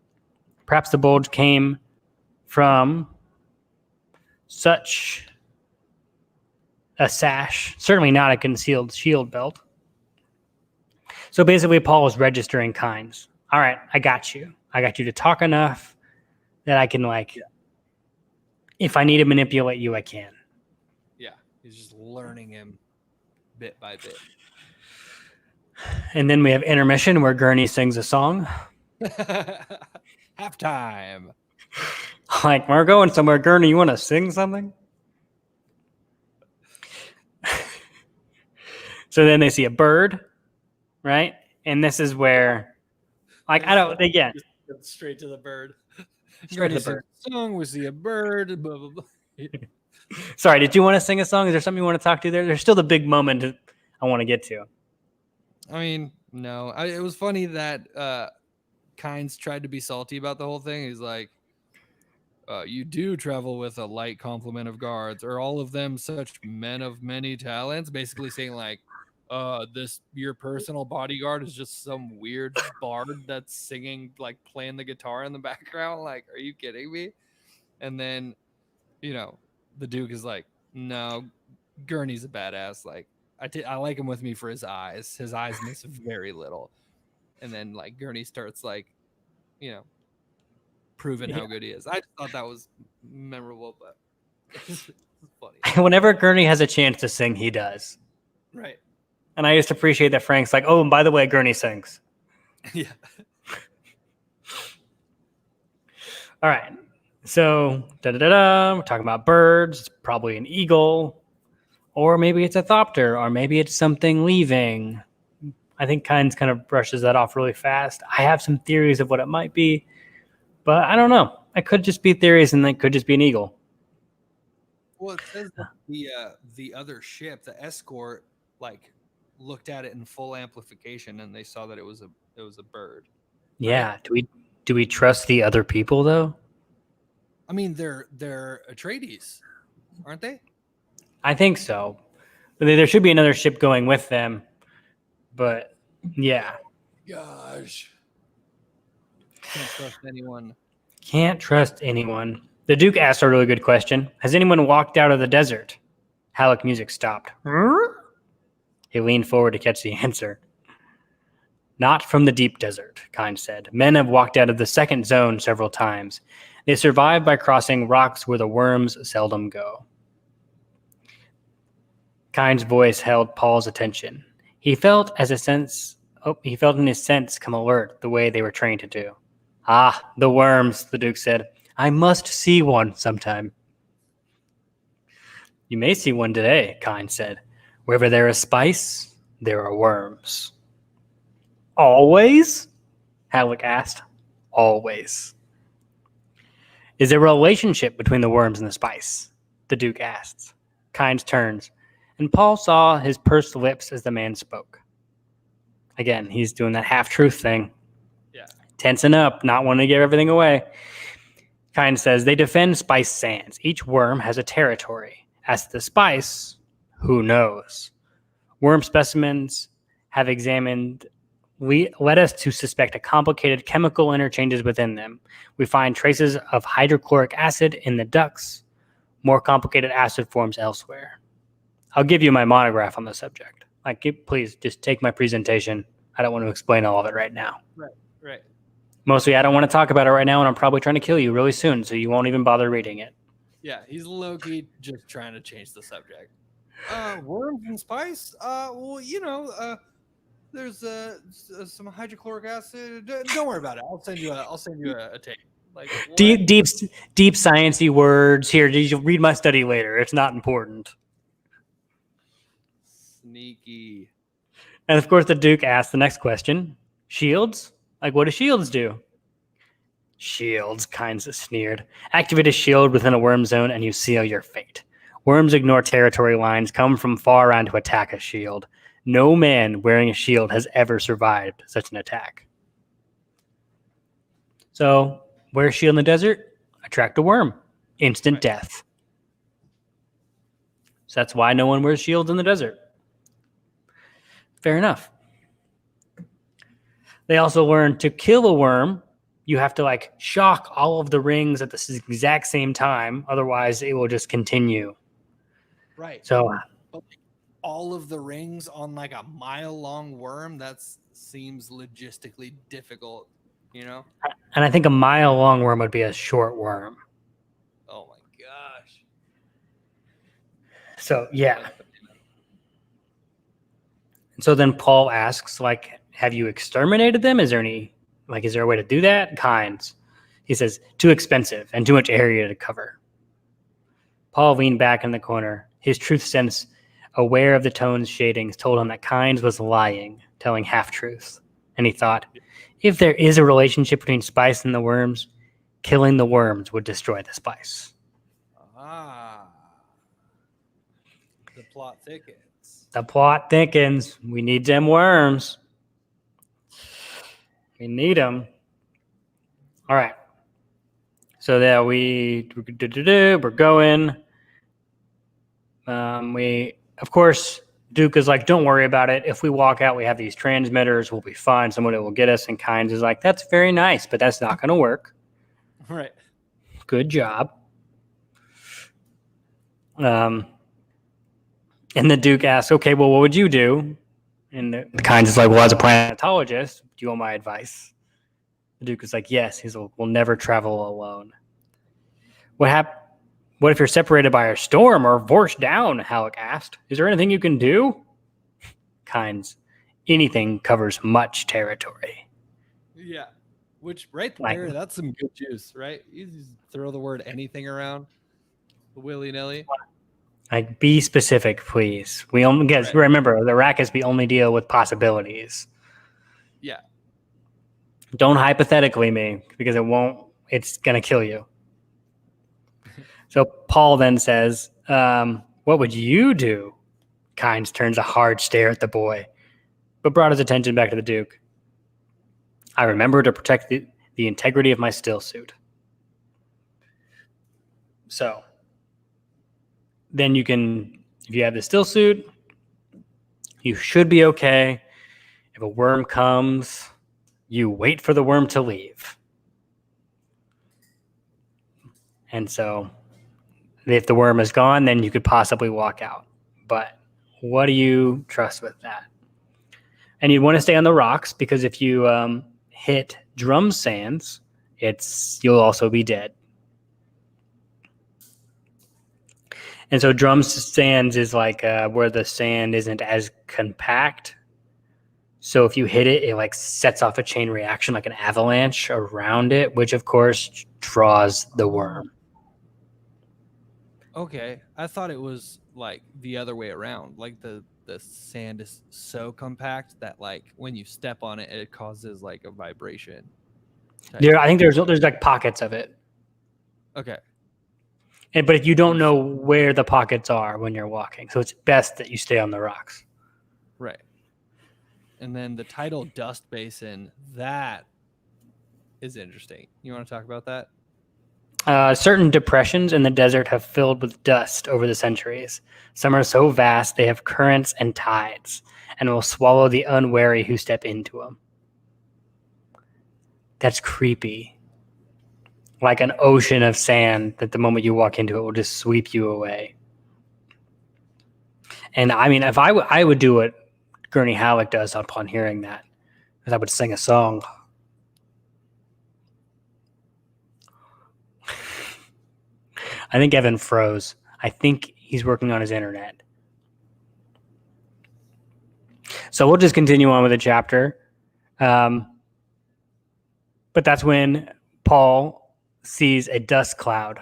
Perhaps the bulge came from such a sash, certainly not a concealed shield belt. So basically, Paul was registering Kynes. All right, I got you. I got you to talk enough that I can, like, if I need to manipulate you, I can. Yeah, he's just learning him bit by bit. And then we have intermission where Gurney sings a song. Halftime. Like, we're going somewhere. Gurney, you want to sing something? So then they see a bird, right? And this is where, like, I don't, again. Straight to the bird. Straight to the bird. Song, we see a bird, blah, blah, blah. Sorry, did you want to sing a song? Is there something you want to talk to there? There's still the big moment I want to get to. I mean, no. It was funny that Kynes tried to be salty about the whole thing. He's like, you do travel with a light complement of guards. Are all of them such men of many talents? Basically saying, like, your personal bodyguard is just some weird bard that's singing, like, playing the guitar in the background. Like, are you kidding me? And then, you know, the Duke is like, no, Gurney's a badass. Like, I like him with me for his eyes. His eyes miss very little. And then, like, Gurney starts, like, you know, proving how good he is. I just thought that was memorable, but it's funny. Whenever Gurney has a chance to sing, he does. Right. And I just appreciate that Frank's like, oh, and by the way, Gurney sings. Yeah. All right. So, we're talking about birds. It's probably an eagle. Or maybe it's a thopter. Or maybe it's something leaving. I think Kynes kind of brushes that off really fast. I have some theories of what it might be. But I don't know. It could just be theories, and it could just be an eagle. Well, it says that the other ship, the escort, like looked at it in full amplification, and they saw that it was a bird. Yeah. Do we trust the other people though? I mean, they're Atreides, aren't they? I think so. But there should be another ship going with them. But yeah. Gosh. Can't trust anyone. Can't trust anyone. The Duke asked a really good question. Has anyone walked out of the desert? Halleck music stopped. He leaned forward to catch the answer. Not from the deep desert, Kynes said. Men have walked out of the second zone several times. They survive by crossing rocks where the worms seldom go. Kynes' voice held Paul's attention. He felt in his sense come alert the way they were trained to do. Ah, the worms, the Duke said. I must see one sometime. You may see one today, Kynes said. Wherever there is spice, there are worms. Always? Halleck asked. Always. Is there a relationship between the worms and the spice? The Duke asked. Kynes turns, and Paul saw his pursed lips as the man spoke. Again, he's doing that half-truth thing. Yeah. Tensing up, not wanting to give everything away. Kynes says, they defend spice sands. Each worm has a territory. As to the spice, who knows? Worm specimens have examined led us to suspect a complicated chemical interchanges within them. We find traces of hydrochloric acid in the ducts, more complicated acid forms elsewhere. I'll give you my monograph on the subject. Please just take my presentation. I don't want to explain all of it right now. Right. Mostly, I don't want to talk about it right now, and I'm probably trying to kill you really soon, so you won't even bother reading it. Yeah, he's low-key just trying to change the subject. Worms and spice? Well, there's some hydrochloric acid. Don't worry about it. I'll send you a tape. Like what? deep sciencey words. Here, you'll read my study later. It's not important. Sneaky. And of course, the Duke asked the next question. Shields? What do shields do? Shields, Kynes sneered. Activate a shield within a worm zone and you seal your fate. Worms ignore territory lines, come from far around to attack a shield. No man wearing a shield has ever survived such an attack. So, wear a shield in the desert, attract a worm. Instant death. So that's why no one wears shields in the desert. Fair enough. They also learned to kill a worm, you have to shock all of the rings at the exact same time. Otherwise, it will just continue. Right. So but all of the rings on a mile-long worm, that seems logistically difficult, And I think a mile-long worm would be a short worm. Oh my gosh. So, yeah. So then Paul asks, have you exterminated them? Is there a way to do that? Kynes. He says, too expensive and too much area to cover. Paul leaned back in the corner. His truth sense, aware of the tone's shadings, told him that Kynes was lying, telling half-truths. And he thought, if there is a relationship between spice and the worms, killing the worms would destroy the spice. Ah. The plot thickens. The plot thickens. We need them worms. We need them. All right. So there we're going. Of course, Duke is don't worry about it. If we walk out, we have these transmitters. We'll be fine. Somebody will get us. And Kynes is that's very nice, but that's not going to work. Right. Good job. And the Duke asks, okay, well, what would you do? And the Kynes is well, as a planetologist, do you want my advice? The Duke is like, yes. He's like, we'll never travel alone. What if you're separated by a storm or forced down? Halleck asked. Is there anything you can do? Kynes, anything covers much territory. Yeah. Which right Like- there, that's some good juice, right? You just throw the word anything around willy-nilly. Like, be specific, please. We only Right. remember the Arrakis, we only deal with possibilities. Yeah. Don't hypothetically me, because it's gonna kill you. So Paul then says, what would you do? Kynes turns a hard stare at the boy, but brought his attention back to the Duke. I remember to protect the integrity of my Stillsuit. So then you can, if you have the Stillsuit, you should be okay. If a worm comes, you wait for the worm to leave. And so if the worm is gone, then you could possibly walk out. But what do you trust with that? And you want to stay on the rocks, because if you hit drum sands, you'll also be dead. And so drum sands is like where the sand isn't as compact. So if you hit it, it like sets off a chain reaction, like an avalanche around it, which of course draws the worm. Okay. I thought it was like the other way around. Like the sand is so compact that like when you step on it, it causes like a vibration. I think there's like pockets of it. Okay. But if you don't know where the pockets are when you're walking, so it's best that you stay on the rocks. Right. And then the tidal dust basin, that is interesting. You want to talk about that? Certain depressions in the desert have filled with dust over the centuries. Some are so vast they have currents and tides, and will swallow the unwary who step into them. That's creepy. Like an ocean of sand that the moment you walk into it will just sweep you away. And I mean, if I would do what Gurney Halleck does upon hearing that, because I would sing a song. I think Evan froze. I think he's working on his internet. So we'll just continue on with the chapter. But that's when Paul sees a dust cloud.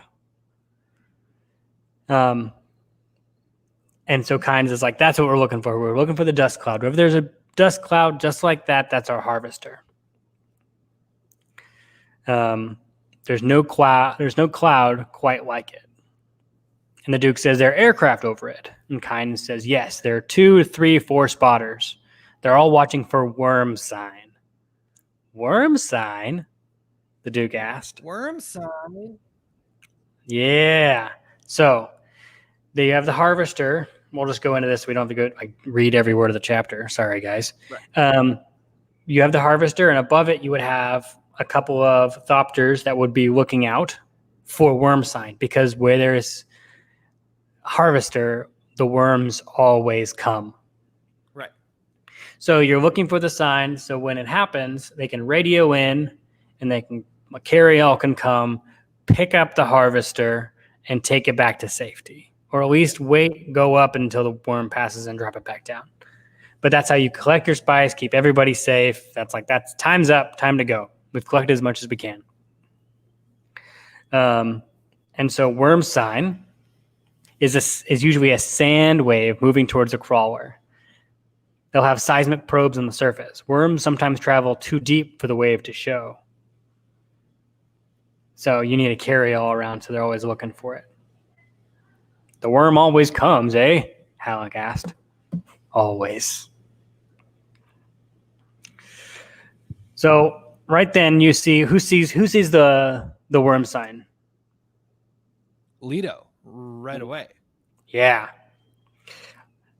And so Kynes is like, that's what we're looking for. We're looking for the dust cloud. If there's a dust cloud just like that, that's our harvester. There's no cloud quite like it. And the Duke says there are aircraft over it. And Kynes says, yes, there are 2, 3, 4 spotters. They're all watching for worm sign. Worm sign? The Duke asked. Worm sign. Yeah. So they have the harvester. We'll just go into this. We don't have to go read every word of the chapter. Sorry, guys. Right. You have the harvester, and above it you would have a couple of thopters that would be looking out for worm sign, because where there is harvester, the worms always come. Right. So you're looking for the sign, so when it happens, they can radio in, and a carry-all can come, pick up the harvester, and take it back to safety. Or at least go up until the worm passes and drop it back down. But that's how you collect your spice, keep everybody safe. That's time's up, time to go. We've collected as much as we can. And so worm sign is usually a sand wave moving towards a crawler. They'll have seismic probes on the surface. Worms sometimes travel too deep for the wave to show. So you need to carry all around, so they're always looking for it. The worm always comes, eh? Halleck asked. Always. So right then you see who sees the worm sign? Leto, right away. Yeah.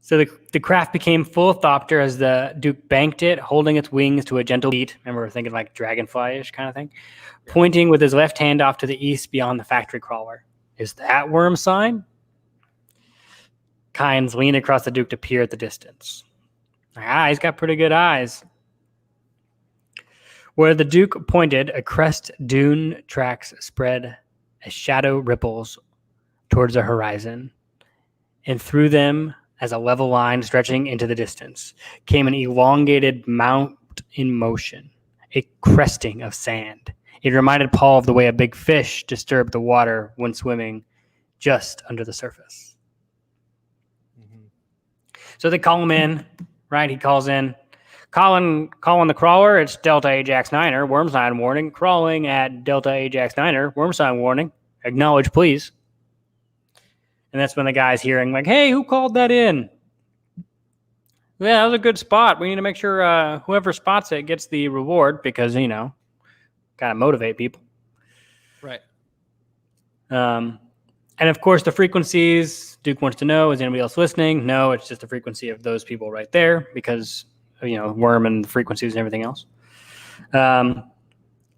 So the craft became full of thopter as the Duke banked it, holding its wings to a gentle beat. Remember, we're thinking like dragonfly-ish kind of thing. Yeah. Pointing with his left hand off to the east beyond the factory crawler. Is that worm sign? Kynes leaned across the Duke to peer at the distance. He's got pretty good eyes. Where the Duke pointed, a crest dune tracks spread as shadow ripples towards the horizon, and through them, as a level line stretching into the distance, came an elongated mount in motion, a cresting of sand. It reminded Paul of the way a big fish disturbed the water when swimming just under the surface. So they call him in, right? He calls in, calling the crawler. It's Delta Ajax Niner, worm sign warning. Crawling at Delta Ajax Niner, worm sign warning. Acknowledge, please. And that's when the guy's hearing, like, hey, who called that in? Yeah, that was a good spot. We need to make sure whoever spots it gets the reward because, got to motivate people. Right. And of course, the frequencies, Duke wants to know, is anybody else listening? No, it's just the frequency of those people right there because, worm and the frequencies and everything else. And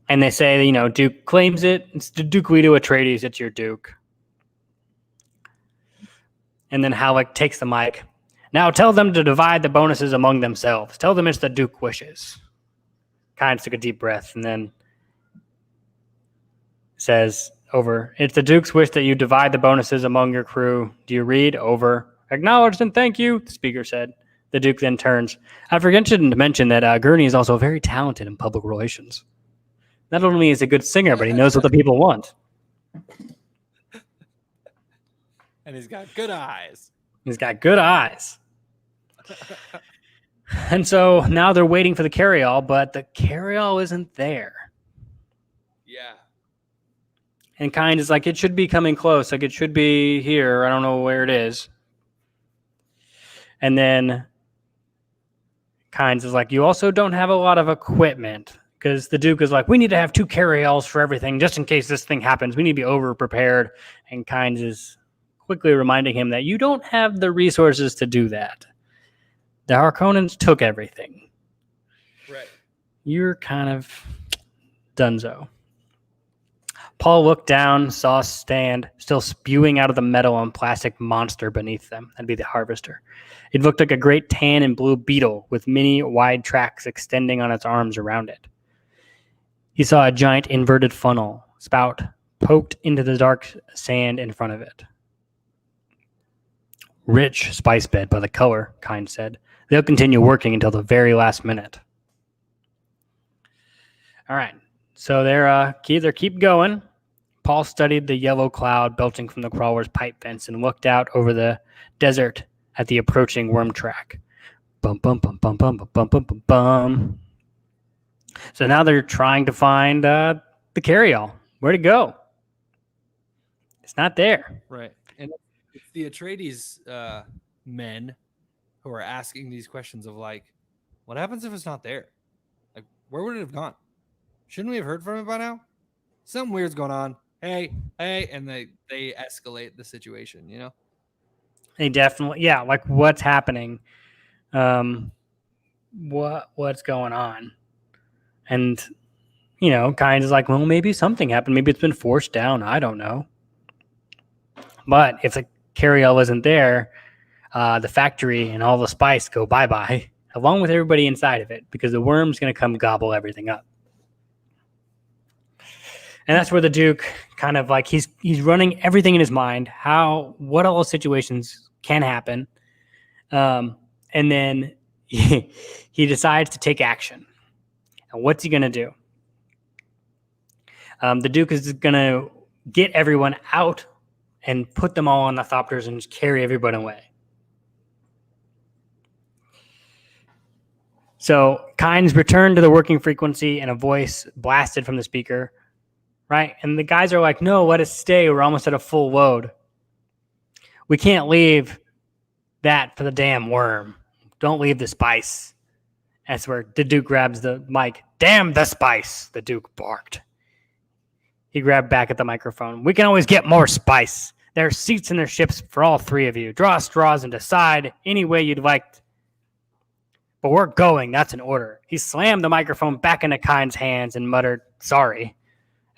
they say, Duke claims it. It's the Duke Leto Atreides. It's your Duke. And then Halleck takes the mic. Now tell them to divide the bonuses among themselves. Tell them it's the Duke wishes. Kynes took a deep breath and then says, over. It's the Duke's wish that you divide the bonuses among your crew. Do you read? Over. Acknowledged and thank you, the speaker said. The Duke then turns. I forgot to mention that Gurney is also very talented in public relations. Not only is he a good singer, but he knows what the people want. And he's got good eyes. He's got good eyes. And so now they're waiting for the carryall, but the carryall isn't there. Yeah. And Kynes is like, it should be coming close. Like, it should be here. I don't know where it is. And then Kynes is like, you also don't have a lot of equipment. Because the Duke is like, we need to have 2 carryalls for everything, just in case this thing happens. We need to be over-prepared. And Kynes is quickly reminding him that you don't have the resources to do that. The Harkonnens took everything. Right. You're kind of donezo. Paul looked down, saw a stand, still spewing out of the metal and plastic monster beneath them. That'd be the Harvester. It looked like a great tan and blue beetle with many wide tracks extending on its arms around it. He saw a giant inverted funnel spout poked into the dark sand in front of it. Rich spice bed by the color, Kynes said. They'll continue working until the very last minute. All right. So they're keep going. Paul studied the yellow cloud belching from the crawler's pipe fence and looked out over the desert at the approaching worm track. Bum, bum, bum, bum, bum, bum, bum, bum, bum. So now they're trying to find the carryall. Where'd it go? It's not there. Right. And it's the Atreides men who are asking these questions of like, what happens if it's not there? Like, where would it have gone? Shouldn't we have heard from it by now? Something weird's going on. Hey, and they escalate the situation, They definitely, yeah, like what's happening? What's going on? And, Kynes is like, well, maybe something happened. Maybe it's been forced down. I don't know. But if the carryall isn't there, the factory and all the spice go bye-bye, along with everybody inside of it, because the worm's going to come gobble everything up. And that's where the Duke kind of like, he's running everything in his mind, what all situations can happen. And then he decides to take action. And what's he going to do? The Duke is going to get everyone out and put them all on the thopters and just carry everybody away. So Kynes returned to the working frequency and a voice blasted from the speaker, right? And the guys are like, no, let us stay. We're almost at a full load. We can't leave that for the damn worm. Don't leave the spice. That's where the Duke grabs the mic. Damn the spice, the Duke barked. He grabbed back at the microphone. We can always get more spice. There are seats in their ships for all 3 of you. Draw straws and decide any way you'd like. But we're going. That's an order. He slammed the microphone back into Kynes' hands and muttered, sorry,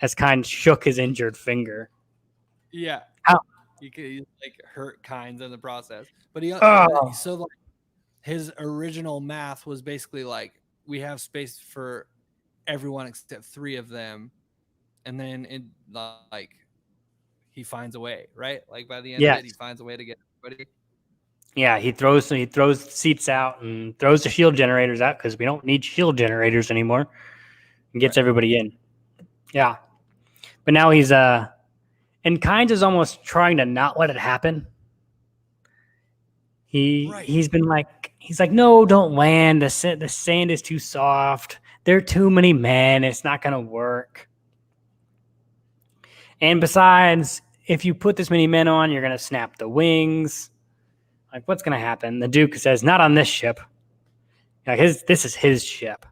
as Kynes shook his injured finger. Yeah. How? He hurt Kynes in the process. But so like his original math was basically like, we have space for everyone except 3 of them, and then he finds a way, right? Like by the end of it, he finds a way to get everybody. Yeah, he throws seats out and throws the shield generators out because we don't need shield generators anymore, and gets everybody in. Yeah, but now he's and Kynes is almost trying to not let it happen. He's like, no, don't land. The sand is too soft. There are too many men. It's not gonna work. And besides, if you put this many men on, you're gonna snap the wings. Like, what's going to happen? The Duke says, not on this ship. This is his ship.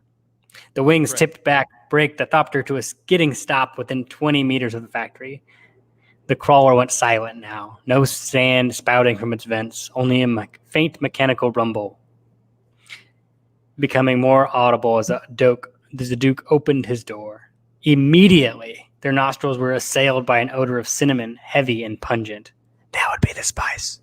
The wings tipped back, break the Thopter to a skidding stop within 20 meters of the factory. The crawler went silent now. No sand spouting from its vents, only a faint mechanical rumble, becoming more audible as the Duke opened his door. Immediately, their nostrils were assailed by an odor of cinnamon, heavy and pungent. That would be the spice.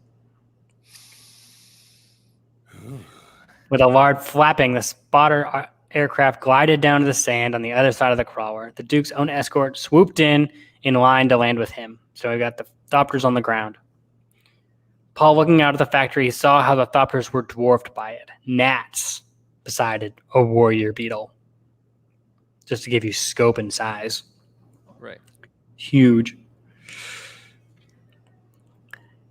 With a loud flapping, the spotter aircraft glided down to the sand on the other side of the crawler. The Duke's own escort swooped in line to land with him. So we got the Thopters on the ground. Paul, looking out of the factory, saw how the Thopters were dwarfed by it. Gnats beside a warrior beetle. Just to give you scope and size. Right. Huge.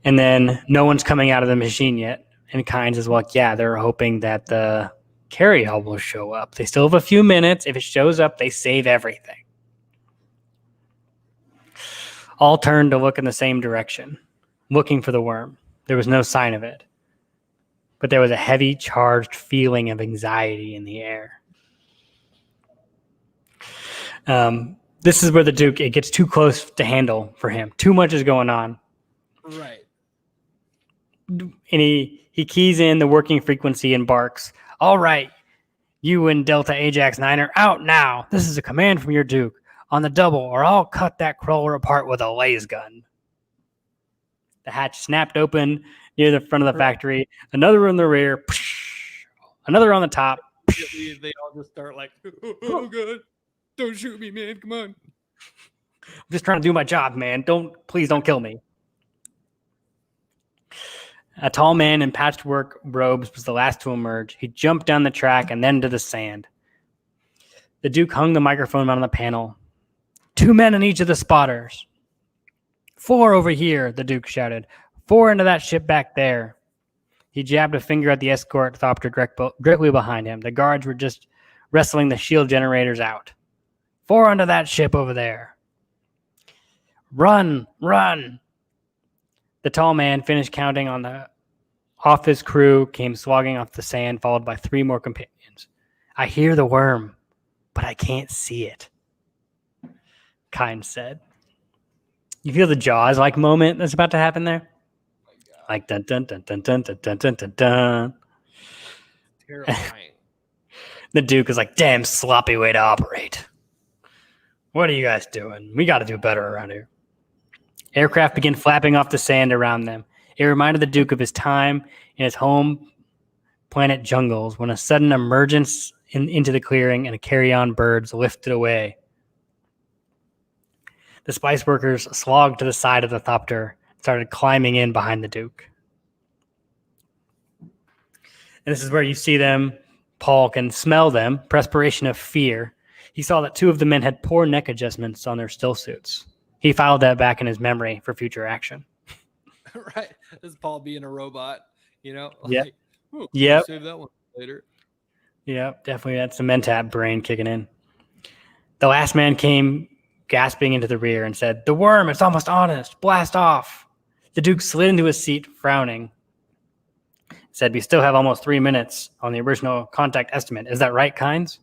And then no one's coming out of the machine yet. And Kynes is like, yeah, they're hoping that the carryall will show up. They still have a few minutes. If it shows up, they save everything. All turned to look in the same direction, looking for the worm. There was no sign of it. But there was a heavy, charged feeling of anxiety in the air. This is where the Duke, it gets too close to handle for him. Too much is going on. Right. And he keys in the working frequency and barks, all right, you and Delta Ajax 9 are out now. This is a command from your Duke. On the double, or I'll cut that crawler apart with a laser gun. The hatch snapped open near the front of the factory. Another in the rear. Another on the top. They all just start like, oh God, don't shoot me, man. Come on. I'm just trying to do my job, man. Please don't kill me. A tall man in patchwork robes was the last to emerge. He jumped down the track and then to the sand. The Duke hung the microphone on the panel. 2 men in each of the spotters. 4 over here, the Duke shouted. 4 into that ship back there. He jabbed a finger at the escort Thopter directly behind him. The guards were just wrestling the shield generators out. 4 into that ship over there. Run, run. The tall man finished counting off his crew, came slogging off the sand, followed by 3 more companions. I hear the worm, but I can't see it, Kynes said. You feel the Jaws-like moment that's about to happen there? Like dun dun dun dun dun dun dun dun dun dun. Terrifying. The Duke is like, damn sloppy way to operate. What are you guys doing? We got to do better around here. Aircraft began flapping off the sand around them. It reminded the Duke of his time in his home planet jungles when a sudden emergence into the clearing and a carry-on birds lifted away. The spice workers slogged to the side of the Thopter and started climbing in behind the Duke. And this is where you see them. Paul can smell them, perspiration of fear. He saw that 2 of the men had poor neck adjustments on their stillsuits. He filed that back in his memory for future action. Right. This is Paul being a robot, you know? Yep. Like, yep. Save that one later. Yep, definitely. That's the Mentat brain kicking in. The last man came gasping into the rear and said, the worm, it's almost on us. Blast off. The Duke slid into his seat, frowning. Said, we still have almost 3 minutes on the original contact estimate. Is that right, Kynes?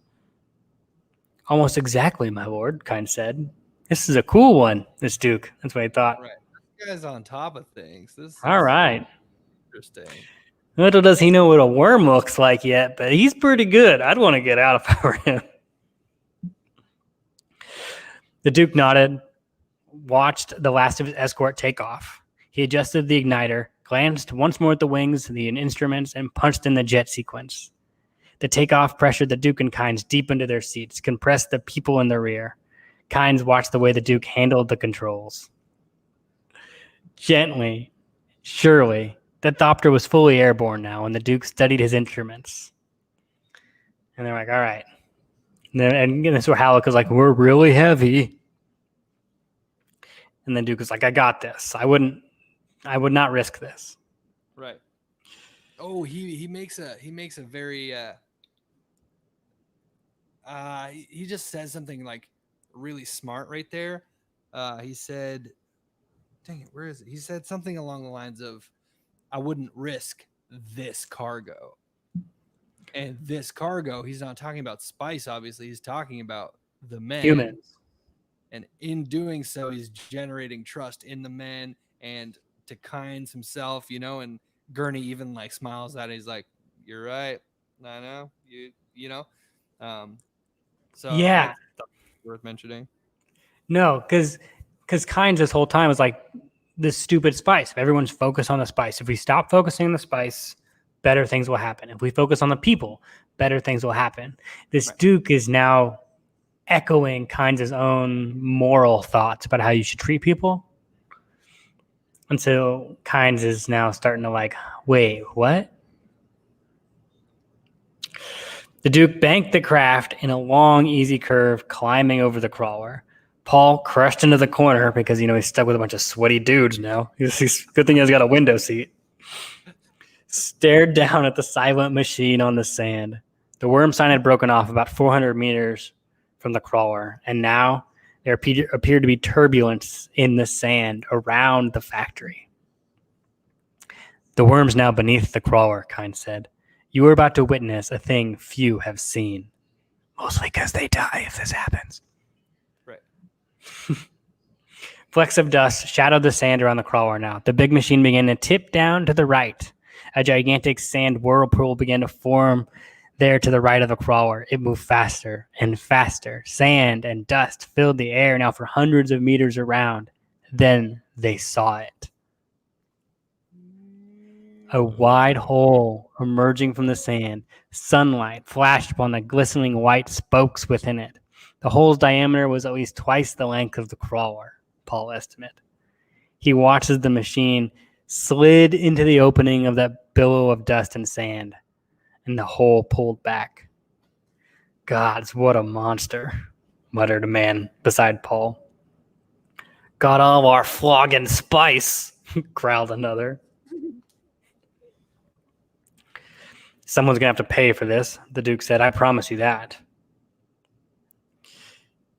Almost exactly, my lord, Kynes said. This is a cool one, this Duke. That's what I thought. Right. This guy's on top of things. This all right. Interesting. Little does he know what a worm looks like yet, but he's pretty good. I'd want to get out if I were him. The Duke nodded, watched the last of his escort take off. He adjusted the igniter, glanced once more at the wings, the instruments, and punched in the jet sequence. The takeoff pressured the Duke and Kynes deep into their seats, compressed the people in the rear. Kynes watched the way the Duke handled the controls. Gently, surely, the Thopter was fully airborne now, and the Duke studied his instruments. And they're like, all right. And this is where Halleck was like, we're really heavy. And then Duke was like, I got this. I would not risk this. Right. Oh, he makes a very he just says something like really smart right there. He said, dang it, where is it? He said something along the lines of, I wouldn't risk this cargo. And this cargo, he's not talking about spice, obviously. He's talking about the men. Humans. And in doing so, he's generating trust in the men and to Kynes himself, and Gurney even like smiles at it. He's like, you're right. I know. You know. So yeah. Worth mentioning. No, because Kynes this whole time was like this stupid spice. If everyone's focused on the spice, if we stop focusing on the spice, better things will happen. If we focus on the people, better things will happen. This right. Duke is now echoing Kynes' own moral thoughts about how you should treat people. And so Kynes is now starting to like, wait, what? The Duke banked the craft in a long, easy curve, climbing over the crawler. Paul crushed into the corner because, he's stuck with a bunch of sweaty dudes now. He's good thing he's got a window seat. Stared down at the silent machine on the sand. The worm sign had broken off about 400 meters from the crawler, and now there appeared to be turbulence in the sand around the factory. The worm's now beneath the crawler, Kynes said. You are about to witness a thing few have seen. Mostly because they die if this happens. Right. Flecks of dust shadowed the sand around the crawler now. The big machine began to tip down to the right. A gigantic sand whirlpool began to form there to the right of the crawler. It moved faster and faster. Sand and dust filled the air now for hundreds of meters around. Then they saw it. A wide hole emerging from the sand. Sunlight flashed upon the glistening white spokes within it. The hole's diameter was at least twice the length of the crawler, Paul estimated. He watched as the machine slid into the opening of that billow of dust and sand, and the hole pulled back. Gods, what a monster, muttered a man beside Paul. Got all our flogging spice, growled another. Someone's going to have to pay for this, the Duke said. I promise you that.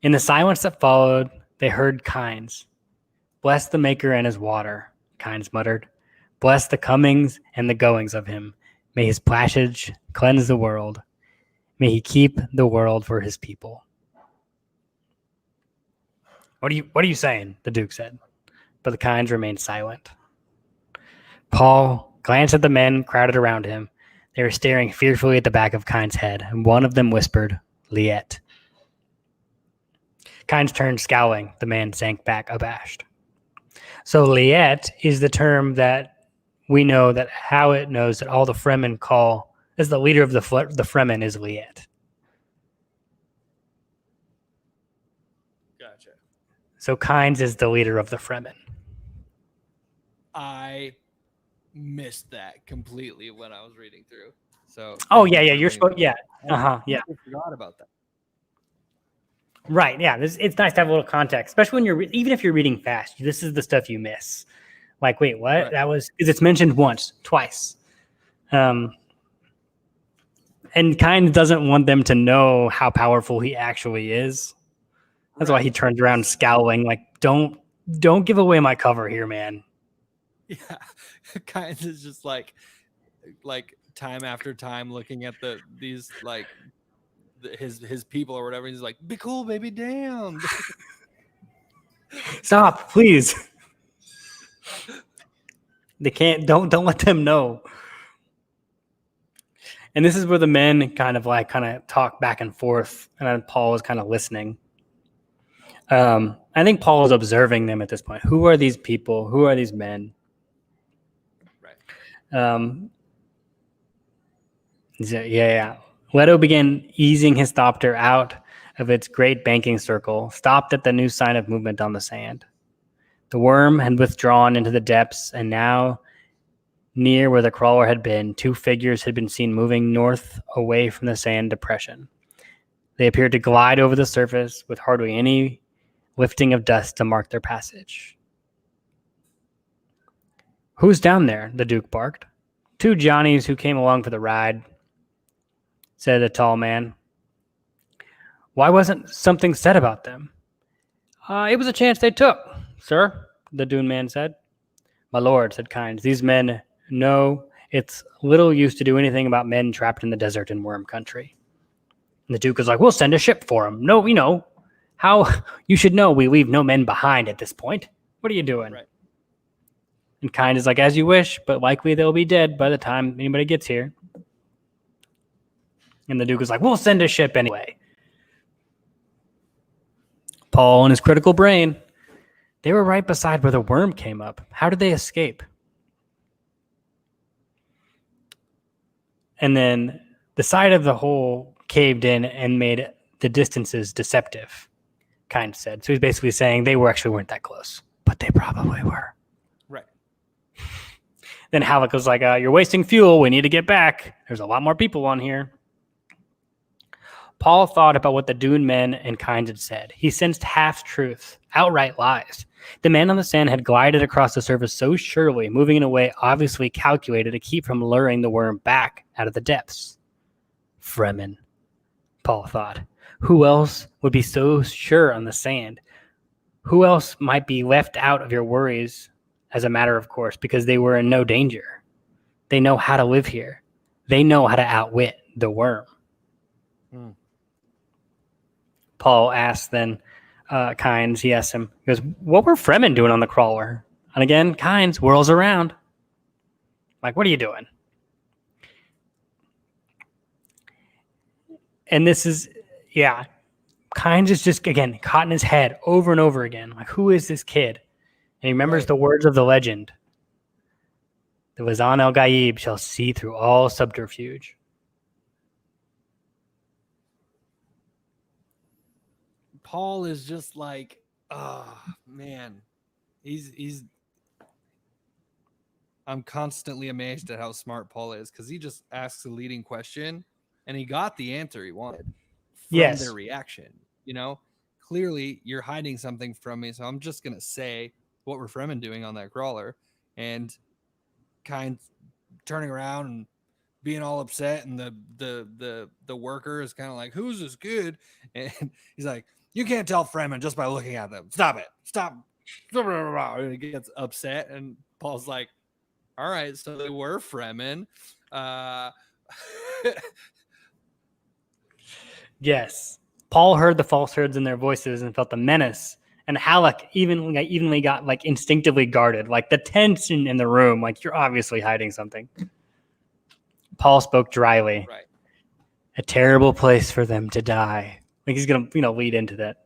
In the silence that followed, they heard Kynes. Bless the Maker and his water, Kynes muttered. Bless the comings and the goings of him. May his passage cleanse the world. May he keep the world for his people. What are you saying? The Duke said. But the Kynes remained silent. Paul glanced at the men crowded around him. They were staring fearfully at the back of Kynes' head, and one of them whispered, Liette. Kynes turned, scowling. The man sank back, abashed. So Liette is the term that we know that Howard knows that all the Fremen call, as the leader of the Fremen is Liette. Gotcha. So Kynes is the leader of the Fremen. I missed that completely when I was reading through. So you're supposed yeah. Yeah. I forgot about that. Right, yeah. It's nice to have a little context, especially when even if you're reading fast. This is the stuff you miss. Like, wait, what? Right. That was because it's mentioned once, twice. And Kynes doesn't want them to know how powerful he actually is. That's why he turns around scowling, like, don't give away my cover here, man. Yeah, Kynes is just like time after time looking at these his people or whatever. He's like, be cool, baby, damn. Stop, please. They can't. Don't let them know. And this is where the men kind of talk back and forth, and then Paul is kind of listening. I think Paul is observing them at this point. Who are these people? Who are these men? Yeah. Leto began easing his thopter out of its great banking circle, stopped at the new sign of movement on the sand. The worm had withdrawn into the depths, and now, near where the crawler had been, two figures had been seen moving north away from the sand depression. They appeared to glide over the surface with hardly any lifting of dust to mark their passage. "Who's down there?" the Duke barked. "Two Johnnies who came along for the ride," said a tall man. "Why wasn't something said about them?" It was a chance they took, sir," the Dune man said. "My lord," said Kynes, "these men know it's little use to do anything about men trapped in the desert in worm country." And the Duke was like, "We'll send a ship for them. No, how you should know we leave no men behind at this point. What are you doing?" Right. And Kynes is like, "As you wish, but likely they'll be dead by the time anybody gets here." And the Duke was like, "We'll send a ship anyway." Paul and his critical brain, they were right beside where the worm came up. How did they escape? And then the side of the hole caved in and made the distances deceptive, Kynes said. So he's basically saying they weren't that close, but they probably were. Right. Then Halleck was like, "You're wasting fuel. We need to get back. There's a lot more people on here." Paul thought about what the Dune men and Kynes had said. He sensed half-truths, outright lies. The man on the sand had glided across the surface so surely, moving in a way obviously calculated to keep from luring the worm back out of the depths. Fremen, Paul thought. Who else would be so sure on the sand? Who else might be left out of your worries as a matter of course because they were in no danger? They know how to live here. They know how to outwit the worm. Paul asked then, Kynes, he asked him, he goes, "What were Fremen doing on the crawler?" And again, Kynes whirls around. Like, "What are you doing?" And this is, Kynes is just, again, caught in his head over and over again. Like, who is this kid? And he remembers the words of the legend. "The Wazan el-Gaib shall see through all subterfuge." Paul is just like, oh man, he's. I'm constantly amazed at how smart Paul is because he just asks a leading question, and he got the answer he wanted from their reaction. Clearly you're hiding something from me, so I'm just gonna say, "What were Fremen doing on that crawler?" And kind turning around and being all upset, and the worker is kind of like, "Who's this kid?" And he's like, "You can't tell Fremen just by looking at them. Stop it. Stop." And he gets upset, and Paul's like, "All right, so they were Fremen." Yes. Paul heard the falsehoods in their voices and felt the menace. And Halleck evenly got instinctively guarded, like the tension in the room, like you're obviously hiding something. Paul spoke dryly. Right. "A terrible place for them to die." Like he's going to, lead into that.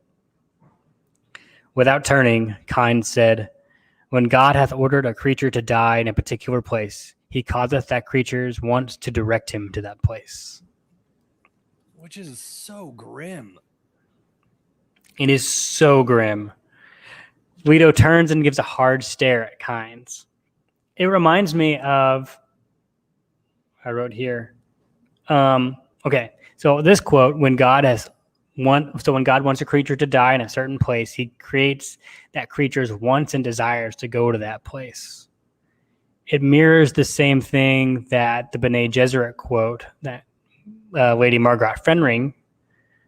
Without turning, Kynes said, "When God hath ordered a creature to die in a particular place, he causeth that creature's once to direct him to that place." Which is so grim. It is so grim. Leto turns and gives a hard stare at Kynes. It reminds me of, I wrote here. Okay, so this quote, when God wants a creature to die in a certain place, he creates that creature's wants and desires to go to that place. It mirrors the same thing that the B'nai Gesserit quote that Lady Margaret Fenring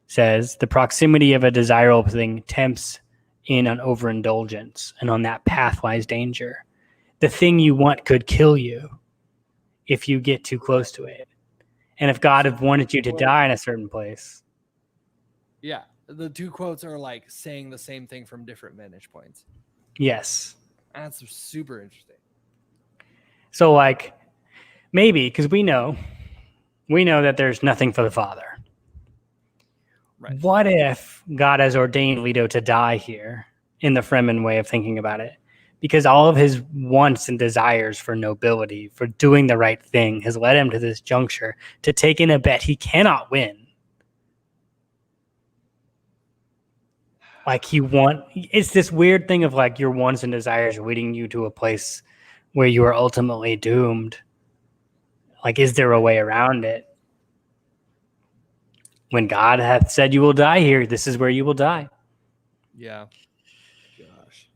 says, "The proximity of a desirable thing tempts in an overindulgence, and on that path lies danger. The thing you want could kill you if you get too close to it. And if God had wanted you to die in a certain place." Yeah, the two quotes are like saying the same thing from different vantage points. Yes. That's super interesting. So maybe, because we know that there's nothing for the Father. Right. What if God has ordained Leto to die here, in the Fremen way of thinking about it, because all of his wants and desires for nobility, for doing the right thing, has led him to this juncture to take in a bet he cannot win. Like it's this weird thing of like your wants and desires leading you to a place where you are ultimately doomed. Like, is there a way around it? When God hath said you will die here, this is where you will die. Yeah. Gosh.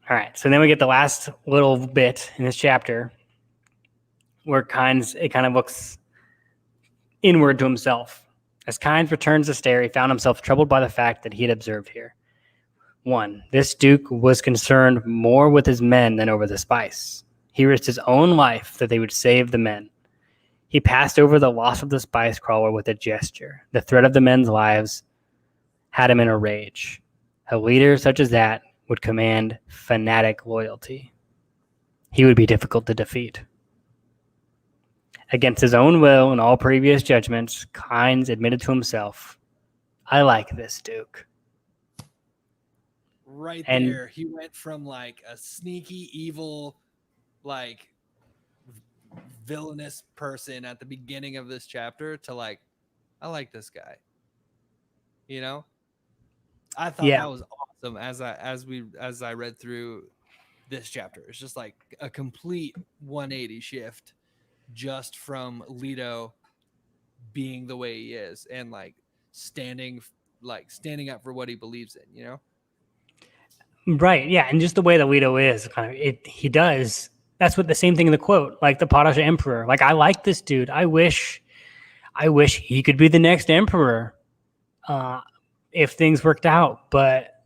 All right. So then we get the last little bit in this chapter where it kind of looks inward to himself. As Kynes returns to stare, he found himself troubled by the fact that he had observed here. 1. This Duke was concerned more with his men than over the spice. He risked his own life that they would save the men. He passed over the loss of the spice crawler with a gesture. The threat of the men's lives had him in a rage. A leader such as that would command fanatic loyalty. He would be difficult to defeat. Against his own will and all previous judgments, Kynes admitted to himself, I like this Duke. Right And- there, he went from like a sneaky, evil, like villainous person at the beginning of this chapter to like, I like this guy. You know, I thought Yeah. that was awesome as I read through this chapter. It's just like a complete 180 shift just from Leto being the way he is and like standing up for what he believes in, you know? Right, yeah, and just the way that Leto is, he does. That's what the same thing in the quote, like the Padishah Emperor. Like, I like this dude. I wish he could be the next emperor if things worked out, but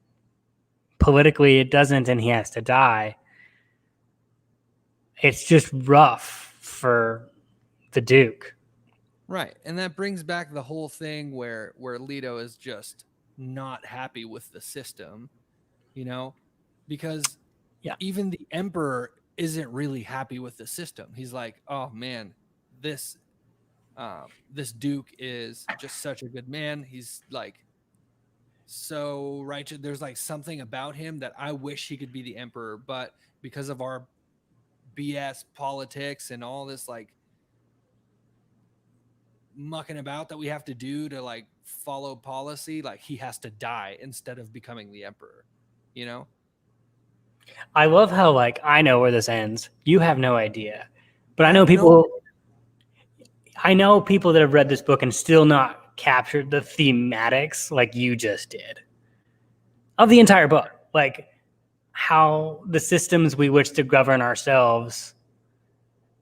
politically it doesn't, and he has to die. It's just rough for the Duke. Right. And that brings back the whole thing where Leto is just not happy with the system, you know, because even the emperor isn't really happy with the system. He's like, oh man, this Duke is just such a good man. He's like so righteous. There's like something about him that I wish he could be the emperor, but because of our BS politics and all this like mucking about that we have to do to like follow policy, like he has to die instead of becoming the emperor, you know? I love how, like, I know where this ends. You have no idea. But I know people that have read this book and still not captured the thematics like you just did of the entire book. Like, how the systems we wish to govern ourselves,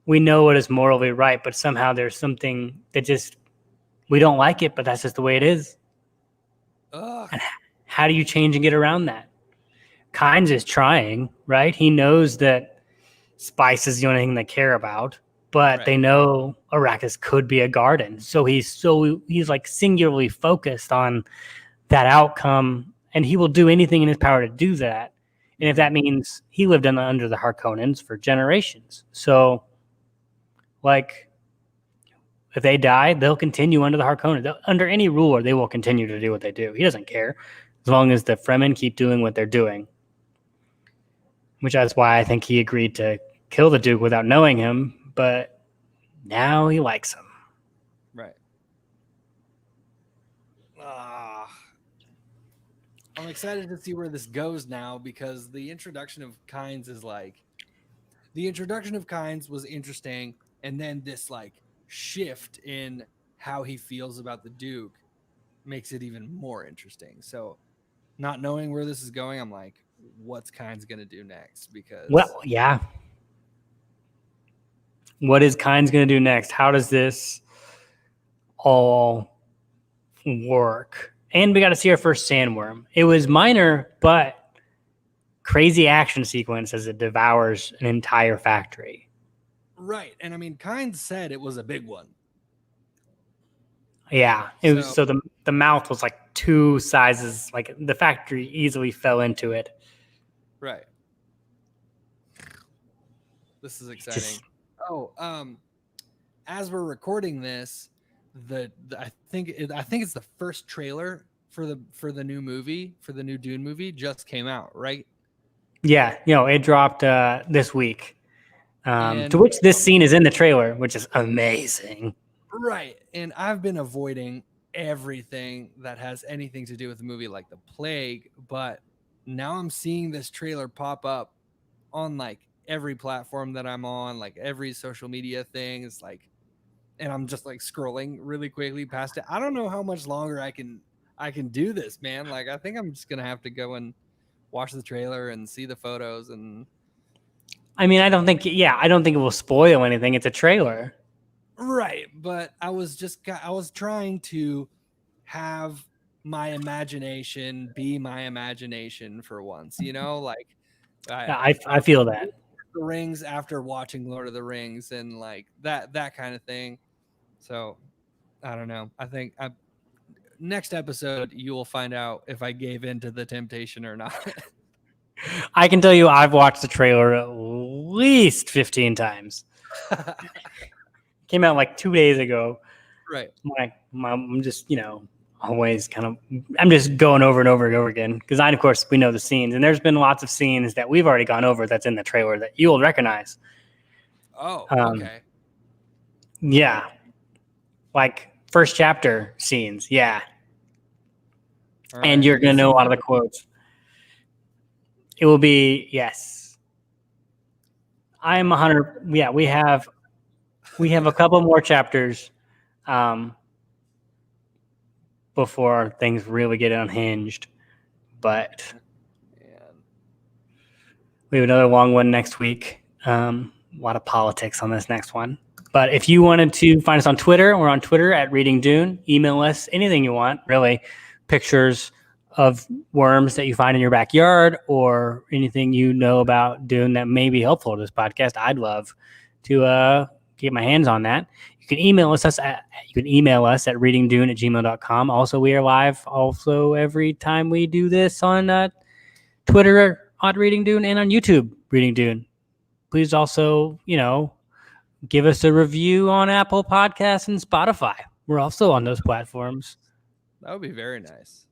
we know what is morally right, but somehow there's something that just, we don't like it, but that's just the way it is. Ugh. And how do you change and get around that? Kynes is trying, right? He knows that spice is the only thing they care about, but they know Arrakis could be a garden. So he's like singularly focused on that outcome, and he will do anything in his power to do that. And if that means he lived under the Harkonnens for generations. So, like, if they die, they'll continue under the Harkonnens. Under any ruler, they will continue to do what they do. He doesn't care as long as the Fremen keep doing what they're doing. Which is why I think he agreed to kill the Duke without knowing him, but now he likes him. Right. I'm excited to see where this goes now because the introduction of Kynes was interesting, and then this like shift in how he feels about the Duke makes it even more interesting. So not knowing where this is going, I'm like, what's Kynes gonna do next? Because what is Kynes gonna do next? How does this all work? And we got to see our first sandworm. It was minor, but crazy action sequence as it devours an entire factory. Right. And I mean, Kynes said it was a big one. Yeah. It was, so the mouth was like two sizes, like the factory easily fell into it. Right. This is exciting. As we're recording this, I think it's the first trailer for the new movie, for the new Dune movie, just came out, right? Yeah, it dropped this week. To And which this scene is in the trailer, which is amazing. right, and I've been avoiding everything that has anything to do with the movie, like the plague, but now I'm seeing this trailer pop up on like every platform that I'm on, like every social media thing. It's like, and I'm just like scrolling really quickly past it. I don't know how much longer I can do this, man. Like, I think I'm just gonna have to go and watch the trailer and see the photos. And I mean, I don't think it will spoil anything. It's a trailer. right, but I was trying to have my imagination be my imagination for once, like I feel that. the Rings after watching Lord of the Rings and like that kind of thing. So I don't know. I think next episode you will find out if I gave in to the temptation or not. I can tell you I've watched the trailer at least 15 times. Came out like 2 days ago. Right. I'm just, always I'm just going over and over and over again. Because of course, we know the scenes. And there's been lots of scenes that we've already gone over that's in the trailer that you will recognize. Oh, okay. Yeah. Like first chapter scenes. Yeah. All and right. you're going to know a lot of the quotes. It will be, yes. I'm 100. Yeah, we have a couple more chapters before things really get unhinged. But we have another long one next week. A lot of politics on this next one. But if you wanted to find us on Twitter, we're on Twitter at Reading Dune. Email us anything you want, really. Pictures of worms that you find in your backyard or anything you know about Dune that may be helpful to this podcast. I'd love to get my hands on that. You can email us at readingdune@gmail.com. Also, we are live also every time we do this on Twitter on Reading Dune and on YouTube Reading Dune. Please also, give us a review on Apple Podcasts and Spotify. We're also on those platforms. That would be very nice.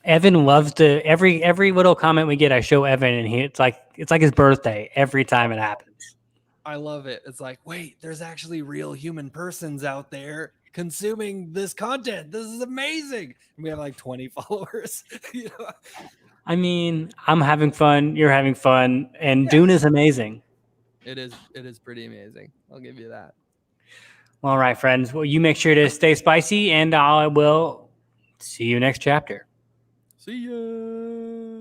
Evan loves to every little comment we get. I show Evan, and it's like his birthday every time it happens. I love it. It's like, wait, there's actually real human persons out there consuming this content. This is amazing. And we have like 20 followers. I mean, I'm having fun. You're having fun, and Dune is amazing. It is pretty amazing. I'll give you that. All right, friends. Well, you make sure to stay spicy, and I will see you next chapter. See ya.